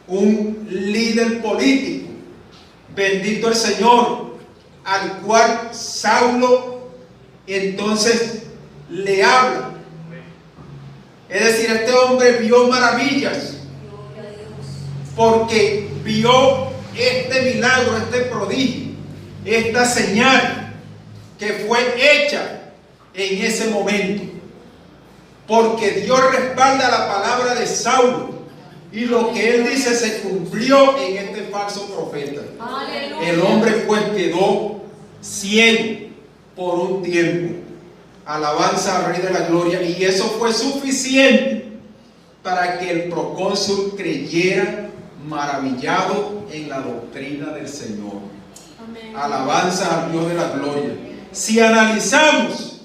un líder político. Bendito el Señor, al cual Saulo entonces le habla. Es decir, este hombre vio maravillas, Gloria a Dios. porque vio este milagro, este prodigio, esta señal que fue hecha en ese momento, porque Dios respalda la palabra de Saulo y lo que él dice se cumplió en este falso profeta. Aleluya. El hombre pues quedó ciego por un tiempo. Alabanza al Rey de la Gloria. Y eso fue suficiente para que el procónsul creyera maravillado en la doctrina del Señor. Amén. Alabanza al Dios de la Gloria. Si analizamos,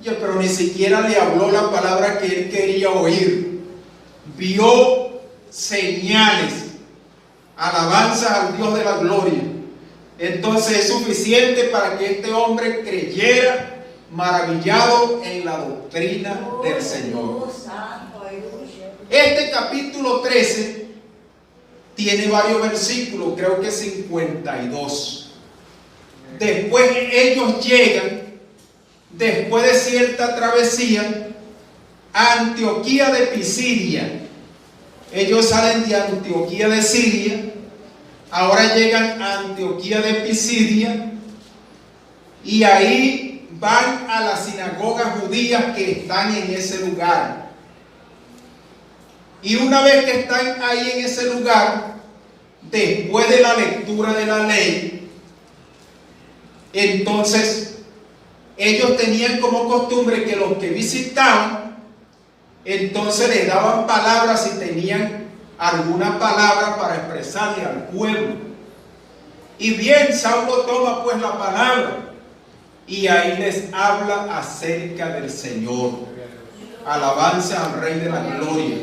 pero ni siquiera le habló la palabra que él quería oír. Vio señales. Alabanza al Dios de la Gloria. Entonces es suficiente para que este hombre creyera maravillado en la doctrina del Señor. Santo, aleluya. Este capítulo 13 tiene varios versículos, creo que 52. Después ellos llegan, después de cierta travesía, a Antioquía de Pisidia. Ellos salen de Antioquía de Siria, ahora llegan a Antioquía de Pisidia y ahí van a las sinagogas judías que están en ese lugar. Y una vez que están ahí en ese lugar, después de la lectura de la ley, entonces ellos tenían como costumbre que los que visitaban, entonces les daban palabras si tenían alguna palabra para expresarle al pueblo. Y bien, Saulo toma pues la palabra y ahí les habla acerca del Señor. Alabanza al Rey de la Gloria.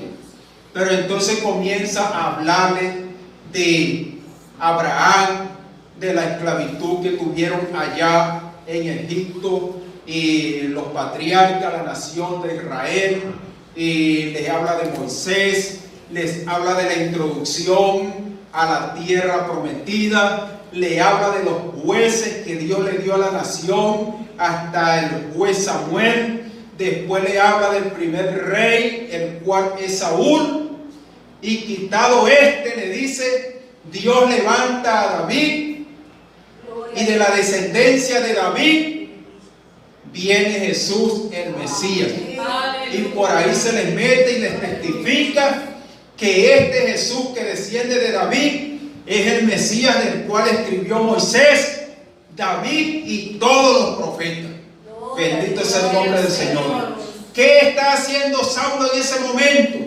Pero entonces comienza a hablarle de Abraham, de la esclavitud que tuvieron allá en Egipto, y los patriarcas, la nación de Israel, y les habla de Moisés, les habla de la introducción a la tierra prometida, le habla de los jueces que Dios le dio a la nación hasta el juez Samuel. Después le habla del primer rey, el cual es Saúl, y quitado este le dice: Dios levanta a David, y de la descendencia de David viene Jesús el Mesías. Y por ahí se les mete y les testifica que este Jesús que desciende de David es el Mesías del cual escribió Moisés, David y todos los profetas. Bendito sea el nombre del Señor. ¿Qué está haciendo Saulo en ese momento?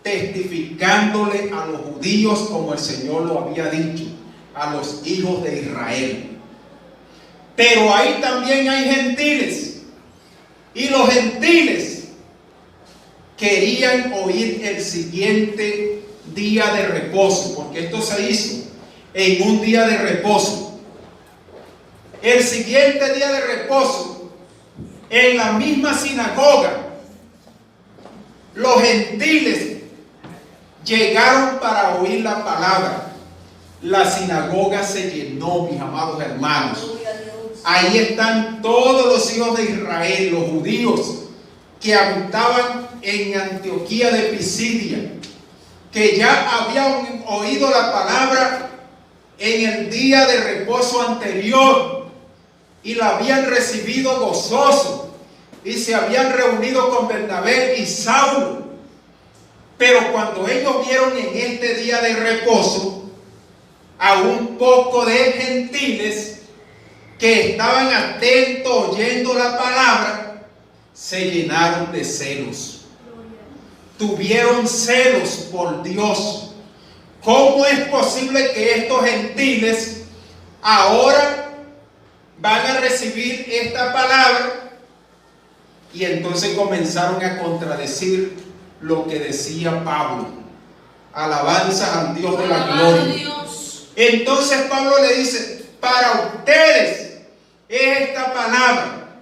Testificándole a los judíos como el Señor lo había dicho, a los hijos de Israel. Pero ahí también hay gentiles, y los gentiles querían oír el siguiente día de reposo, porque esto se hizo en un día de reposo. El siguiente día de reposo, en la misma sinagoga, los gentiles llegaron para oír la palabra. La sinagoga se llenó, mis amados hermanos. Ahí están todos los hijos de Israel, los judíos que habitaban en Antioquía de Pisidia, que ya habían oído la palabra en el día de reposo anterior y la habían recibido gozoso, y se habían reunido con Bernabé y Saulo. Pero cuando ellos vieron en este día de reposo a un poco de gentiles que estaban atentos oyendo la palabra, se llenaron de celos. Tuvieron celos por Dios. ¿Cómo es posible que estos gentiles ahora van a recibir esta palabra? Y entonces comenzaron a contradecir lo que decía Pablo. Alabanza al Dios de la gloria. Entonces Pablo le dice: para ustedes es esta palabra,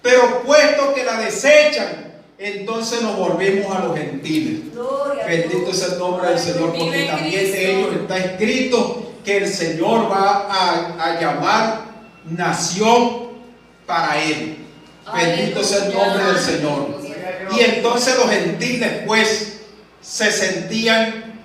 pero puesto que la desechan, entonces nos volvemos a los gentiles. Bendito sea el nombre del Señor, porque también de ellos está escrito que el Señor va a llamar nación para él. Bendito sea el nombre del Señor. Y entonces los gentiles pues se sentían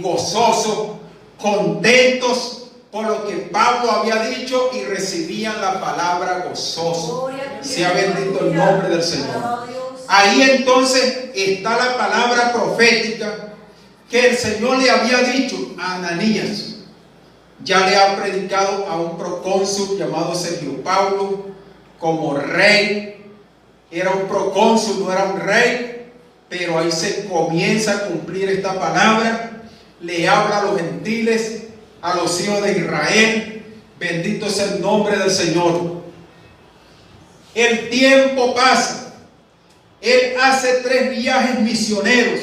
gozosos, contentos por lo que Pablo había dicho, y recibían la palabra gozoso. Sea bendito el nombre del Señor. Ahí entonces está la palabra profética que el Señor le había dicho a Ananías. Ya le ha predicado a un procónsul llamado Sergio Paulo como rey. Era un procónsul, no era un rey, pero ahí se comienza a cumplir esta palabra. Le habla a los gentiles, a los hijos de Israel. Bendito sea el nombre del Señor. El tiempo pasa. Él hace 3 viajes misioneros,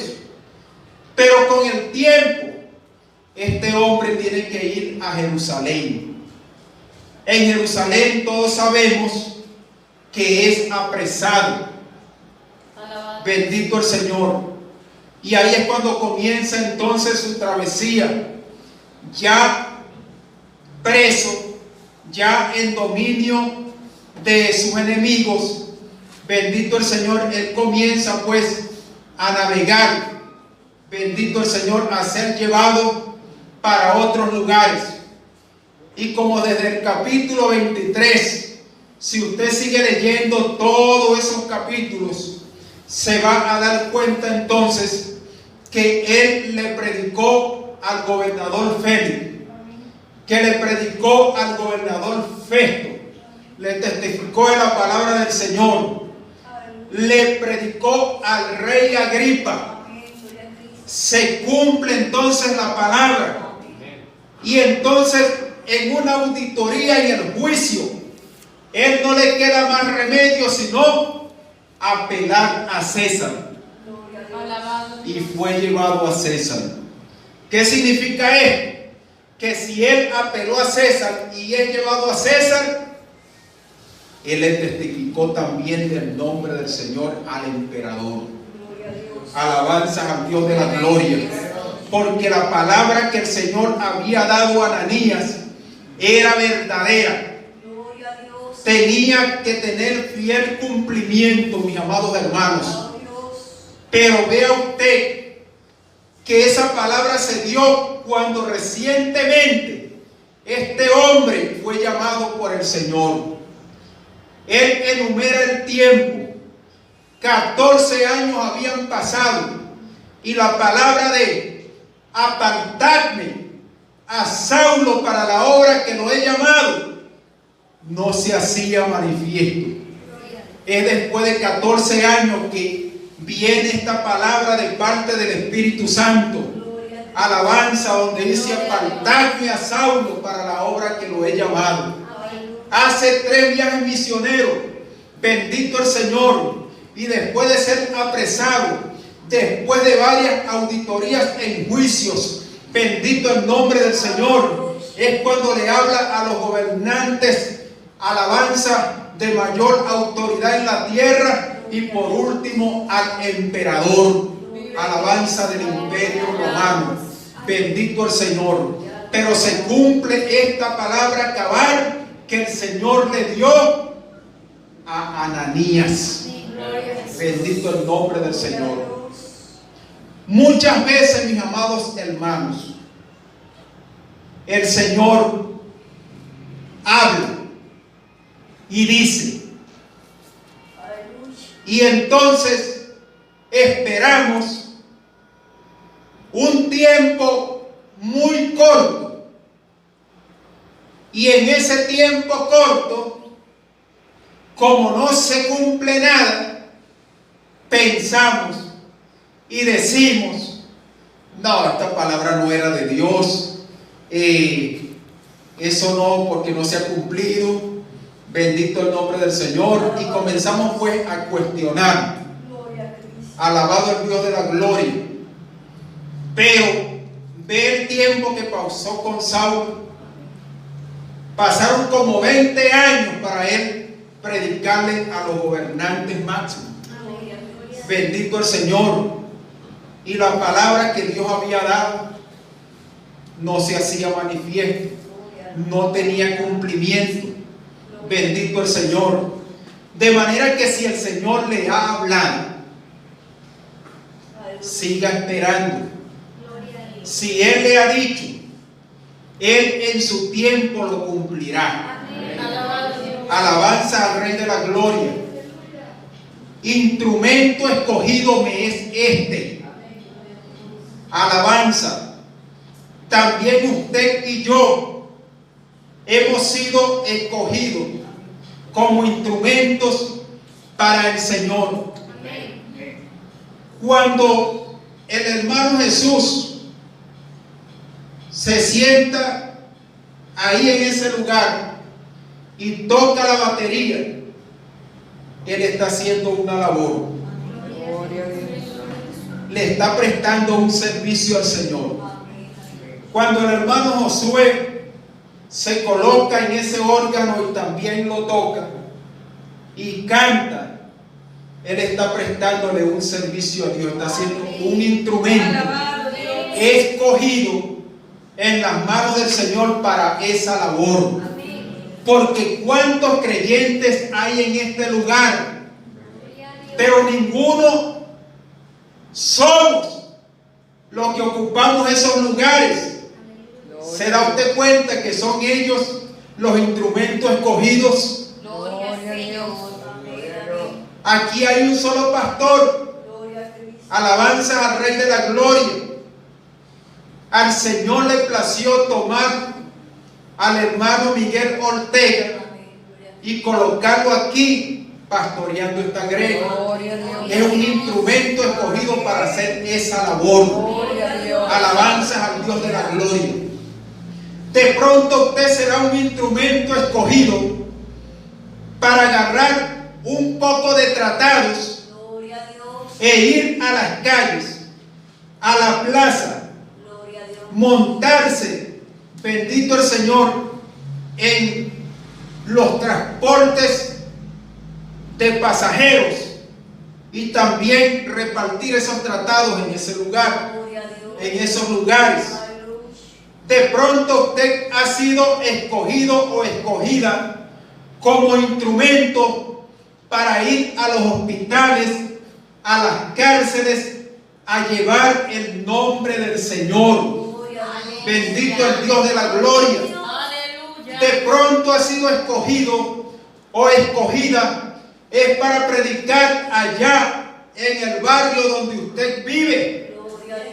pero con el tiempo este hombre tiene que ir a Jerusalén. En Jerusalén todos sabemos que es apresado. Bendito el Señor. Y ahí es cuando comienza entonces su travesía. Ya preso, ya en dominio de sus enemigos, bendito el Señor, él comienza pues a navegar, bendito el Señor, a ser llevado para otros lugares. Y como desde el capítulo 23, si usted sigue leyendo todos esos capítulos, se va a dar cuenta entonces que él le predicó al gobernador Félix, que le predicó al gobernador Festo, le testificó de la palabra del Señor, le predicó al rey Agripa. Se cumple entonces la palabra, y entonces en una auditoría y el juicio, él no le queda más remedio sino apelar a César, Alabado y Dios. fue llevado a César. ¿Qué significa esto? Que si él apeló a César y es llevado a César, él le testificó también del nombre del Señor al emperador. Alabanzas al Dios de la gloria, porque la palabra que el Señor había dado a Ananías era verdadera, tenía que tener fiel cumplimiento, mis amados hermanos. Pero vea usted que esa palabra se dio cuando recientemente este hombre fue llamado por el Señor. Él enumera el tiempo. 14 años habían pasado y la palabra de apartadme a Saulo para la obra que lo he llamado no se hacía manifiesto. Es después de 14 años que viene esta palabra de parte del Espíritu Santo. Alabanza, donde dice apartadme a Saulo para la obra que lo he llamado. Hace 3 viajes misioneros, bendito el Señor, y después de ser apresado, después de varias auditorías en juicios, bendito el nombre del Señor, es cuando le habla a los gobernantes, alabanza, de mayor autoridad en la tierra, y por último al emperador, alabanza del imperio romano, bendito el Señor. Pero se cumple esta palabra cabal que el Señor le dio a Ananías, bendito el nombre del Señor. Muchas veces, mis amados hermanos, el Señor habla y dice, y entonces esperamos un tiempo muy corto, y en ese tiempo corto, como no se cumple nada, pensamos y decimos, no, esta palabra no era de Dios, eso no, porque no se ha cumplido, bendito el nombre del Señor, y comenzamos pues a cuestionar. Alabado el Dios de la gloria. Pero ve el tiempo que pasó con Saulo. Pasaron como 20 años para él predicarle a los gobernantes máximos. Bendito el Señor. Y la palabra que Dios había dado no se hacía manifiesto, no tenía cumplimiento. Bendito el Señor. De manera que si el Señor le ha hablado, siga esperando. Si Él le ha dicho, Él en su tiempo lo cumplirá. Alabado Dios. Alabanza al Rey de la gloria. Instrumento escogido me es este. Alabanza. También usted y yo hemos sido escogidos como instrumentos para el Señor. Cuando el hermano Jesús se sienta ahí en ese lugar y toca la batería, él está haciendo una labor, Gloria a Dios. le está prestando un servicio al Señor. Cuando el hermano Josué se coloca en ese órgano y también lo toca y canta, él está prestándole un servicio a Dios, está haciendo un instrumento Alabado Dios. escogido en las manos del Señor para esa labor. Porque cuántos creyentes hay en este lugar, pero ninguno somos los que ocupamos esos lugares. ¿Se da usted cuenta que son ellos los instrumentos escogidos? Gloria a Dios. Aquí hay un solo pastor. Gloria a Cristo. Alabanza al Rey de la Gloria. Al Señor le plació tomar al hermano Miguel Ortega Amén. Gloria a y colocarlo aquí pastoreando esta grega. Gloria a Dios. Es un instrumento escogido para hacer esa labor. Gloria a Dios. Alabanzas al Dios de la gloria. De pronto usted será un instrumento escogido para agarrar un poco de tratados Gloria a Dios. e ir a las calles, a la plaza, Gloria a Dios. montarse, bendito el Señor, en los transportes de pasajeros y también repartir esos tratados en ese lugar, Gloria a Dios. en esos lugares. Aleluya. De pronto usted ha sido escogido o escogida como instrumento para ir a los hospitales, a las cárceles, a llevar el nombre del Señor. Gloria a Dios. Bendito el Dios de la gloria. Aleluya. De pronto ha sido escogido o escogida es para predicar allá en el barrio donde usted vive. Gloria a Dios.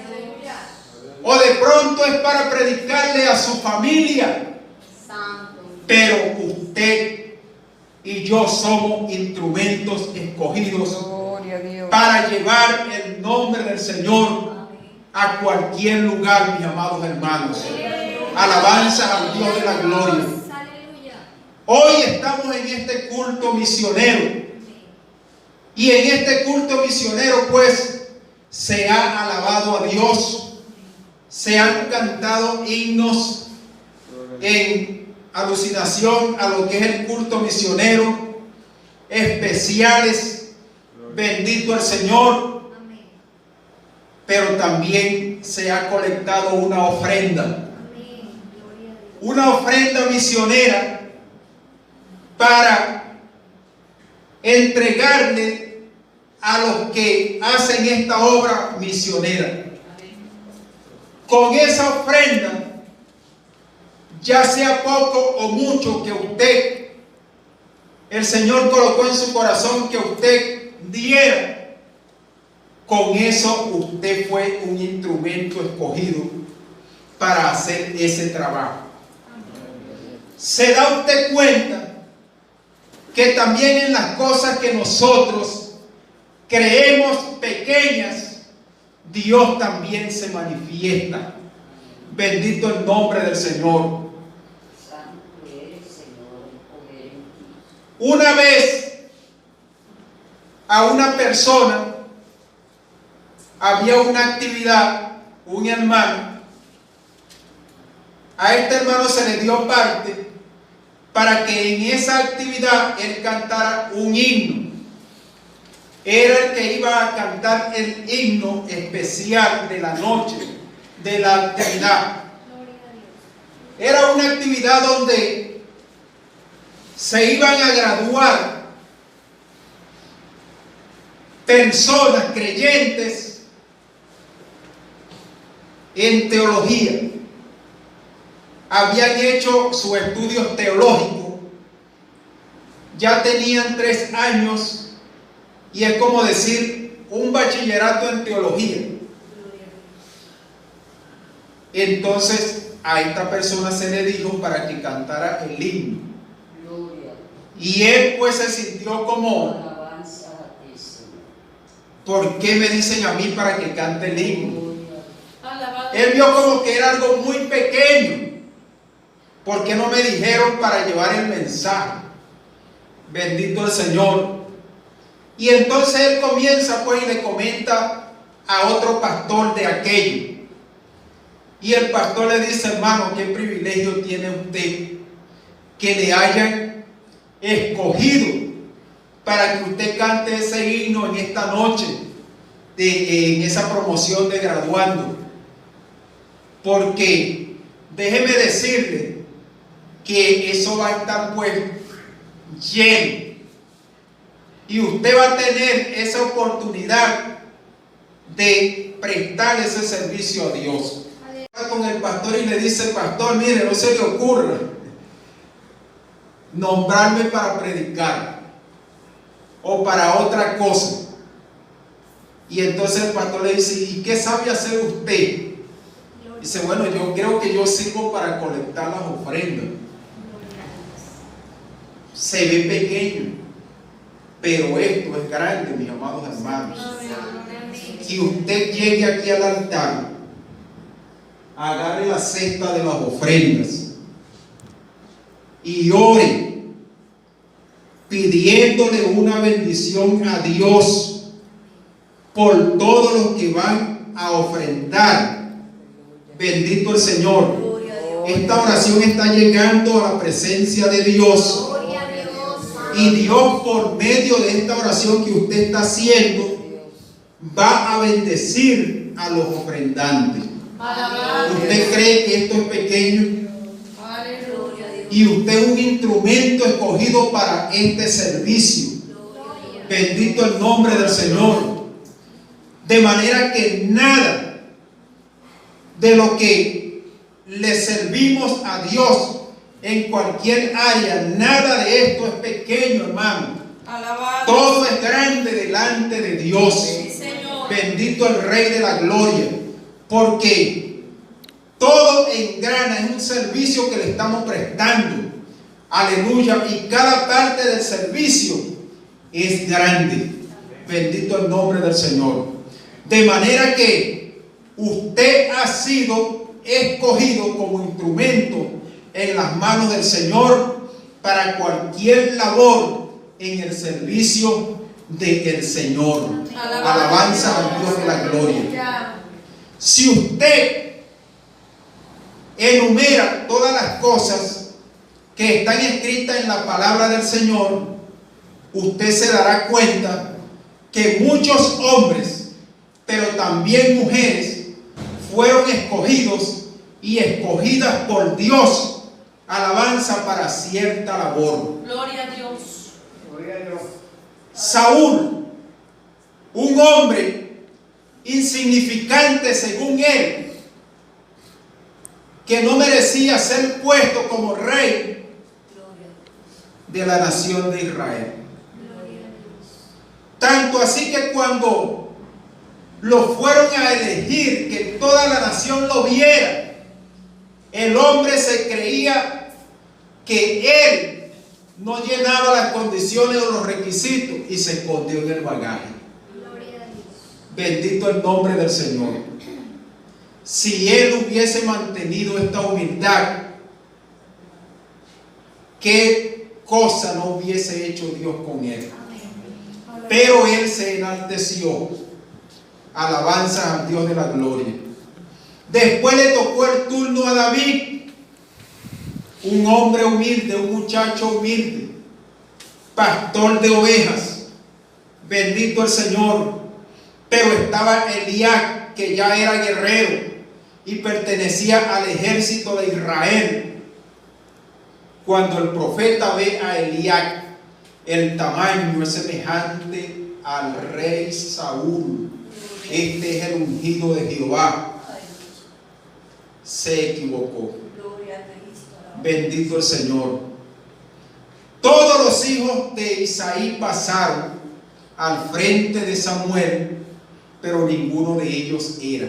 O de pronto es para predicarle a su familia. Santo. Pero usted y yo somos instrumentos escogidos Gloria a Dios. para llevar el nombre del Señor Amén. a cualquier lugar, mis amados hermanos. Alabanzas al Dios de la gloria. Hoy estamos en este culto misionero. Y en este culto misionero, pues, se ha alabado a Dios. Se han cantado himnos en alucinación a lo que es el culto misionero, especiales, bendito el Señor, pero también se ha colectado una ofrenda misionera para entregarle a los que hacen esta obra misionera. Con esa ofrenda, ya sea poco o mucho que usted, el Señor colocó en su corazón que usted diera, con eso usted fue un instrumento escogido para hacer ese trabajo. ¿Se da usted cuenta que también en las cosas que nosotros creemos pequeñas, Dios también se manifiesta? Bendito el nombre del Señor. Una vez a una persona había una actividad, un hermano, a este hermano se le dio parte para que en esa actividad él cantara un himno. Era el que iba a cantar el himno especial de la noche, de la actividad. Era una actividad donde se iban a graduar personas creyentes en teología. Habían hecho sus estudios teológicos, ya tenían 3 años, y es como decir un bachillerato en teología. Entonces a esta persona se le dijo para que cantara el himno, y él pues se sintió como, ¿por qué me dicen a mí para que cante el himno? Alabado. Él vio como que era algo muy pequeño. ¿Por qué no me dijeron para llevar el mensaje? Bendito el Señor. Y entonces él comienza pues y le comenta a otro pastor de aquello. Y el pastor le dice: hermano, qué privilegio tiene usted que le hayan escogido para que usted cante ese himno en esta noche, en esa promoción de graduando. Porque déjeme decirle que eso va a estar pues lleno. Y usted va a tener esa oportunidad de prestar ese servicio a Dios. Va con el pastor y le dice: pastor, mire, no se le ocurra nombrarme para predicar o para otra cosa. Y entonces el pastor le dice: ¿y qué sabe hacer usted? Dice: bueno, yo creo que yo sirvo para colectar las ofrendas. Se ve pequeño, pero esto es grande, mis amados hermanos. Que usted llegue aquí al altar, agarre la cesta de las ofrendas y ore pidiéndole una bendición a Dios por todos los que van a ofrendar. Bendito el Señor. Gloria a Dios. Esta oración está llegando a la presencia de Dios. Gloria a Dios. Y Dios, por medio de esta oración que usted está haciendo, va a bendecir a los ofrendantes. ¿Usted cree que esto es pequeño? Gloria a Dios. Y usted es un instrumento escogido para este servicio. Bendito el nombre del Señor. De manera que nada de lo que le servimos a Dios en cualquier área, nada de esto es pequeño, hermano. Alabado. Todo es grande delante de Dios. Sí, Señor. Bendito el Rey de la Gloria. Porque todo engrana, es un servicio que le estamos prestando. Aleluya. Y cada parte del servicio es grande. Bendito el nombre del Señor. De manera que usted ha sido escogido como instrumento en las manos del Señor para cualquier labor en el servicio del Señor. Alabanza al Dios de la gloria. Si usted enumera todas las cosas que están escritas en la palabra del Señor, usted se dará cuenta que muchos hombres, pero también mujeres, fueron escogidos y escogidas por Dios, alabanza, para cierta labor. Gloria a Dios. Saúl, un hombre insignificante según él, que no merecía ser puesto como rey de la nación de Israel. Tanto así que cuando lo fueron a elegir, que toda la nación lo viera, el hombre se creía que él no llenaba las condiciones o los requisitos y se escondió en el bagaje. Bendito el nombre del Señor. Si él hubiese mantenido esta humildad, ¿qué cosa no hubiese hecho Dios con él? Pero él se enalteció. Alabanza al Dios de la gloria. Después le tocó el turno a David, un hombre humilde, un muchacho humilde, pastor de ovejas. Bendito el Señor. Pero estaba Eliab, que ya era guerrero y pertenecía al ejército de Israel. Cuando el profeta ve a Eliab, el tamaño es semejante al rey Saúl. Este es el ungido de Jehová. Se equivocó. Bendito el Señor. Todos los hijos de Isaí pasaron al frente de Samuel, pero ninguno de ellos era.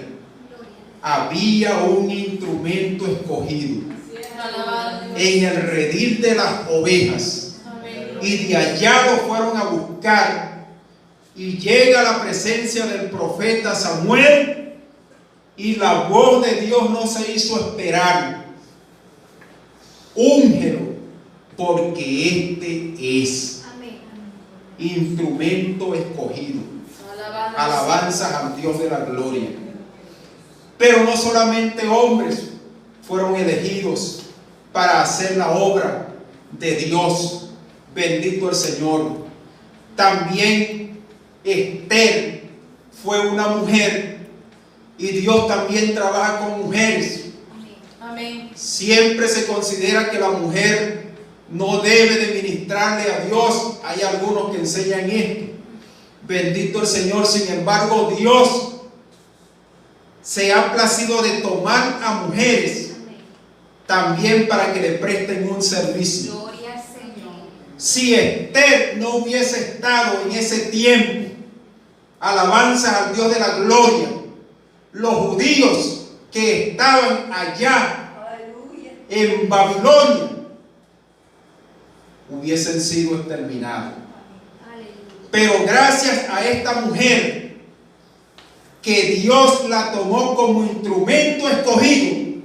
Había un instrumento escogido en el redil de las ovejas, y de allá lo fueron a buscar. Y llega a la presencia del profeta Samuel, y la voz de Dios no se hizo esperar. Úngelo, porque este es instrumento escogido. Alabanzas al Dios de la gloria. Pero no solamente hombres fueron elegidos para hacer la obra de Dios. Bendito el Señor. También Esther fue una mujer, y Dios también trabaja con mujeres. Amén. Siempre se considera que la mujer no debe de ministrarle a Dios. Hay algunos que enseñan esto. Bendito el Señor. Sin embargo, Dios se ha placido de tomar a mujeres también para que le presten un servicio. Gloria al Señor. Si Esther no hubiese estado en ese tiempo, alabanza al Dios de la gloria, los judíos que estaban allá Aleluya. en Babilonia hubiesen sido exterminados. Aleluya. Pero gracias a esta mujer, que Dios la tomó como instrumento escogido,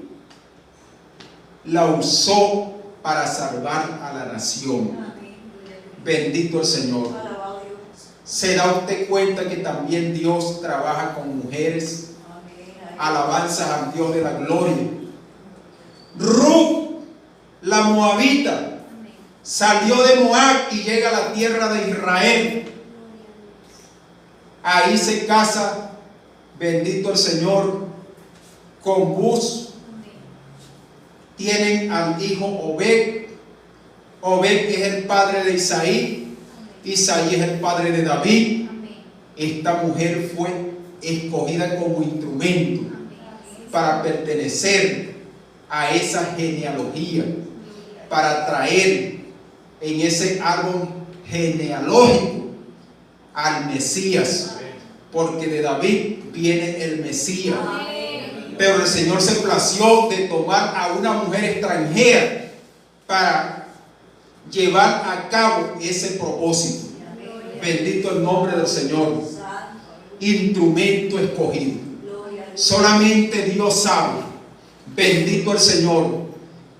la usó para salvar a la nación. Amén. Gloria a Dios. Bendito el Señor. Alabado Dios. ¿Se da usted cuenta que también Dios trabaja con mujeres? Amén. Alabanzas al Dios de la gloria. Ruth, la moabita, Amén. salió de Moab y llega a la tierra de Israel. Ahí se casa, bendito el Señor, con Buz. Amén. Tienen al hijo Obed. Obed es el padre de Isaí. Isaí es el padre de David. Amén. Esta mujer fue escogida como instrumento Amén. para pertenecer a esa genealogía, para traer en ese árbol genealógico al Mesías, porque de David viene el Mesías. Amén. Pero el Señor se plació de tomar a una mujer extranjera para llevar a cabo ese propósito. Bendito el nombre del Señor. Instrumento escogido. Solamente Dios sabe, bendito el Señor,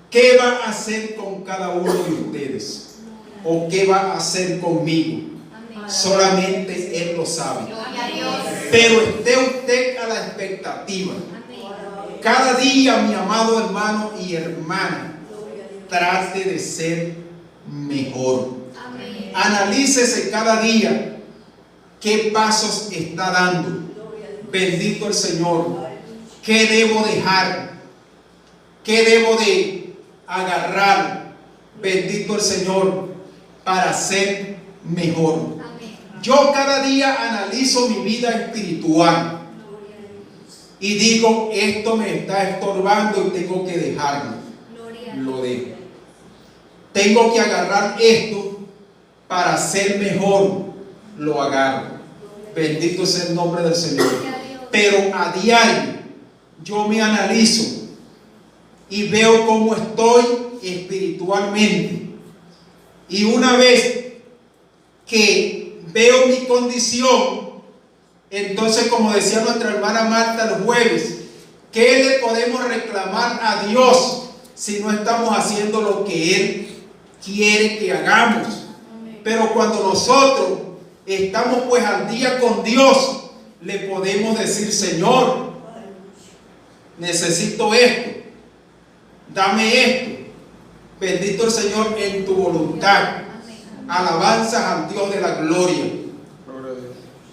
qué va a hacer con cada uno de ustedes o qué va a hacer conmigo. Solamente Él lo sabe. Gloria a Dios. Pero esté usted a la expectativa. Amén. Cada día, mi amado hermano y hermana, trate de ser mejor. Amén. Analícese cada día qué pasos está dando. Bendito el Señor. ¿Qué debo dejar? ¿Qué debo de agarrar? Bendito el Señor, para ser mejor. Amén. Yo cada día analizo mi vida espiritual y digo, esto me está estorbando y tengo que dejarlo. Gloria a Lo dejo. Tengo que agarrar esto para ser mejor. Lo agarro. Bendito sea el nombre del Señor. Pero a diario yo me analizo y veo cómo estoy espiritualmente. Y una vez que veo mi condición, entonces, como decía nuestra hermana Marta el jueves, ¿qué le podemos reclamar a Dios si no estamos haciendo lo que Él quiere que hagamos? Pero cuando nosotros estamos pues al día con Dios, le podemos decir, Señor, necesito esto, dame esto. Bendito el Señor en tu voluntad. Alabanzas al Dios de la gloria.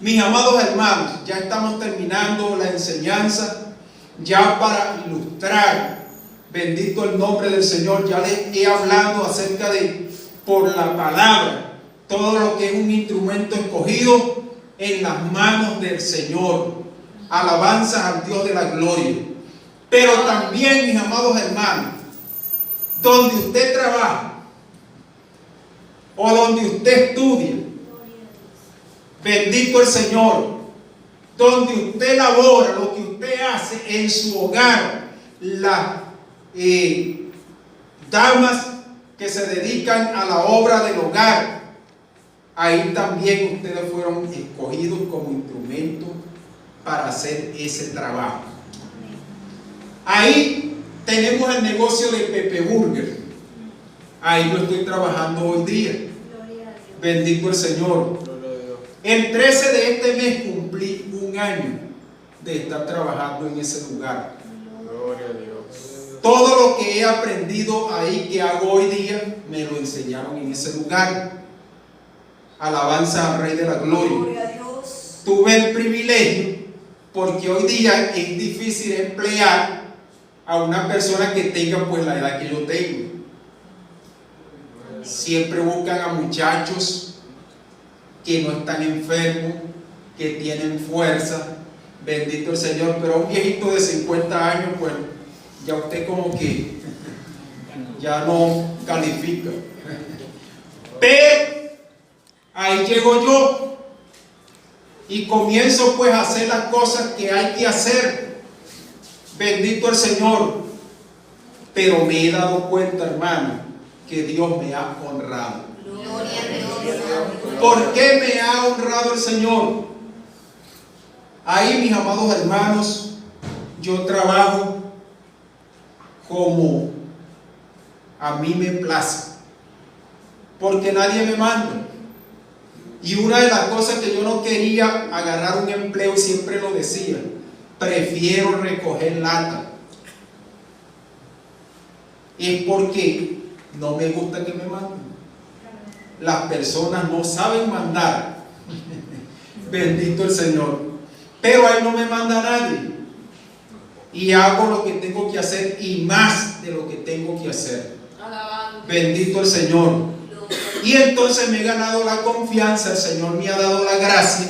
Mis amados hermanos, ya estamos terminando la enseñanza. Ya para ilustrar, bendito el nombre del Señor, ya les he hablado acerca de, por la palabra, todo lo que es un instrumento escogido en las manos del Señor. Alabanzas al Dios de la gloria. Pero también, mis amados hermanos, donde usted trabaja o donde usted estudia, bendito el Señor, donde usted labora, lo que usted hace en su hogar, las damas que se dedican a la obra del hogar, ahí también ustedes fueron escogidos como instrumento para hacer ese trabajo. Ahí tenemos el negocio de Pepe Burger. Ahí yo estoy trabajando hoy día. Bendito el Señor. El 13 de este mes cumplí un año de estar trabajando en ese lugar. Gloria a Dios. Todo lo que he aprendido ahí que hago hoy día me lo enseñaron en ese lugar. Alabanza al Rey de la Gloria. Gloria a Dios. Tuve el privilegio, porque hoy día es difícil emplear a una persona que tenga pues la edad que yo tengo. Siempre buscan a muchachos que no están enfermos, que tienen fuerza, bendito el Señor, pero a un viejito de 50 años, pues ya usted como que ya no califica. Pero ahí llego yo y comienzo pues a hacer las cosas que hay que hacer, bendito el Señor, pero me he dado cuenta, hermano, que Dios me ha honrado. Gloria a Dios. ¿Por qué me ha honrado el Señor? Ahí, mis amados hermanos, yo trabajo como a mí me place, porque nadie me manda. Y una de las cosas que yo no quería agarrar un empleo, y siempre lo decía, prefiero recoger lata. Es porque no me gusta que me manden. Las personas no saben mandar. Bendito el Señor. Pero ahí no me manda nadie. Y hago lo que tengo que hacer y más de lo que tengo que hacer. Alabado. Bendito el Señor. Y entonces me he ganado la confianza, el Señor me ha dado la gracia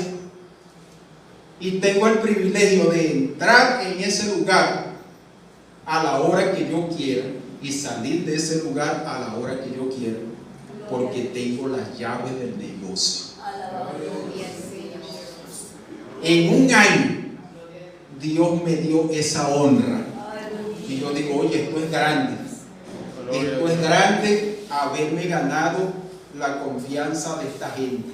y tengo el privilegio de entrar en ese lugar a la hora que yo quiera y salir de ese lugar a la hora que yo quiera, porque tengo las llaves del negocio. En un año Dios me dio esa honra y yo digo, oye, esto es grande. Esto es grande, haberme ganado la confianza de esta gente.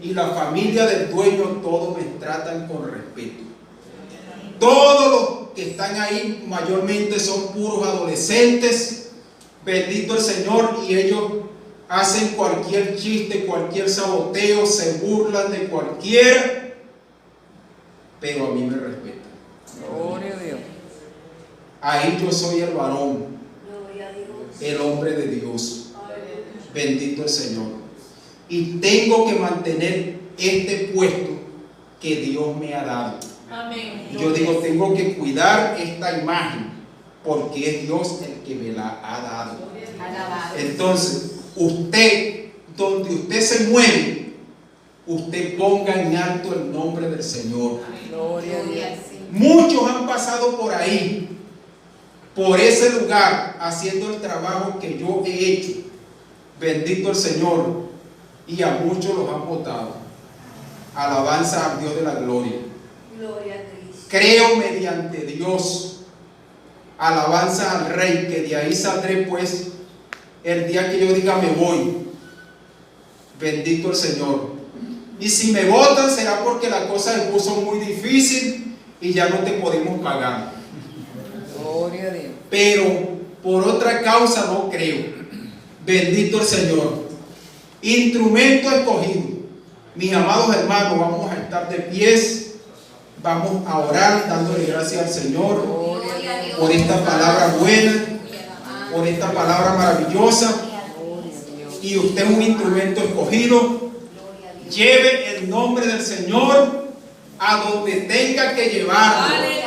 Y la familia del dueño, todos me tratan con respeto. Todos los que están ahí mayormente son puros adolescentes, bendito el Señor, y ellos hacen cualquier chiste, cualquier saboteo, se burlan de cualquiera, pero a mí me respetan. Gloria a Dios. Ahí yo soy el varón, Gloria a Dios. el hombre de Dios. Bendito el Señor. Y tengo que mantener este puesto que Dios me ha dado. Amén. Yo digo, tengo que cuidar esta imagen porque es Dios el que me la ha dado. Alabado. Entonces, usted, donde usted se mueve, usted ponga en alto el nombre del Señor. Gloria a Dios. Muchos han pasado por ahí, por ese lugar, haciendo el trabajo que yo he hecho. Bendito el Señor. Y a muchos los han botado. Alabanza al Dios de la gloria. Gloria a Dios. Creo mediante Dios. Alabanza al Rey, que de ahí saldré pues el día que yo diga me voy. Bendito el Señor. Y si me votan será porque la cosa se puso muy difícil y ya no te podemos pagar. Gloria a Dios. Pero por otra causa no creo. Bendito el Señor. Instrumento escogido. Mis amados hermanos, vamos a estar de pies. Vamos a orar dándole gracias al Señor Gloria a Dios. por esta palabra buena, por esta palabra maravillosa. Gloria a Dios. Y usted es un instrumento escogido. Gloria a Dios. Lleve el nombre del Señor a donde tenga que llevarlo. Aleluya.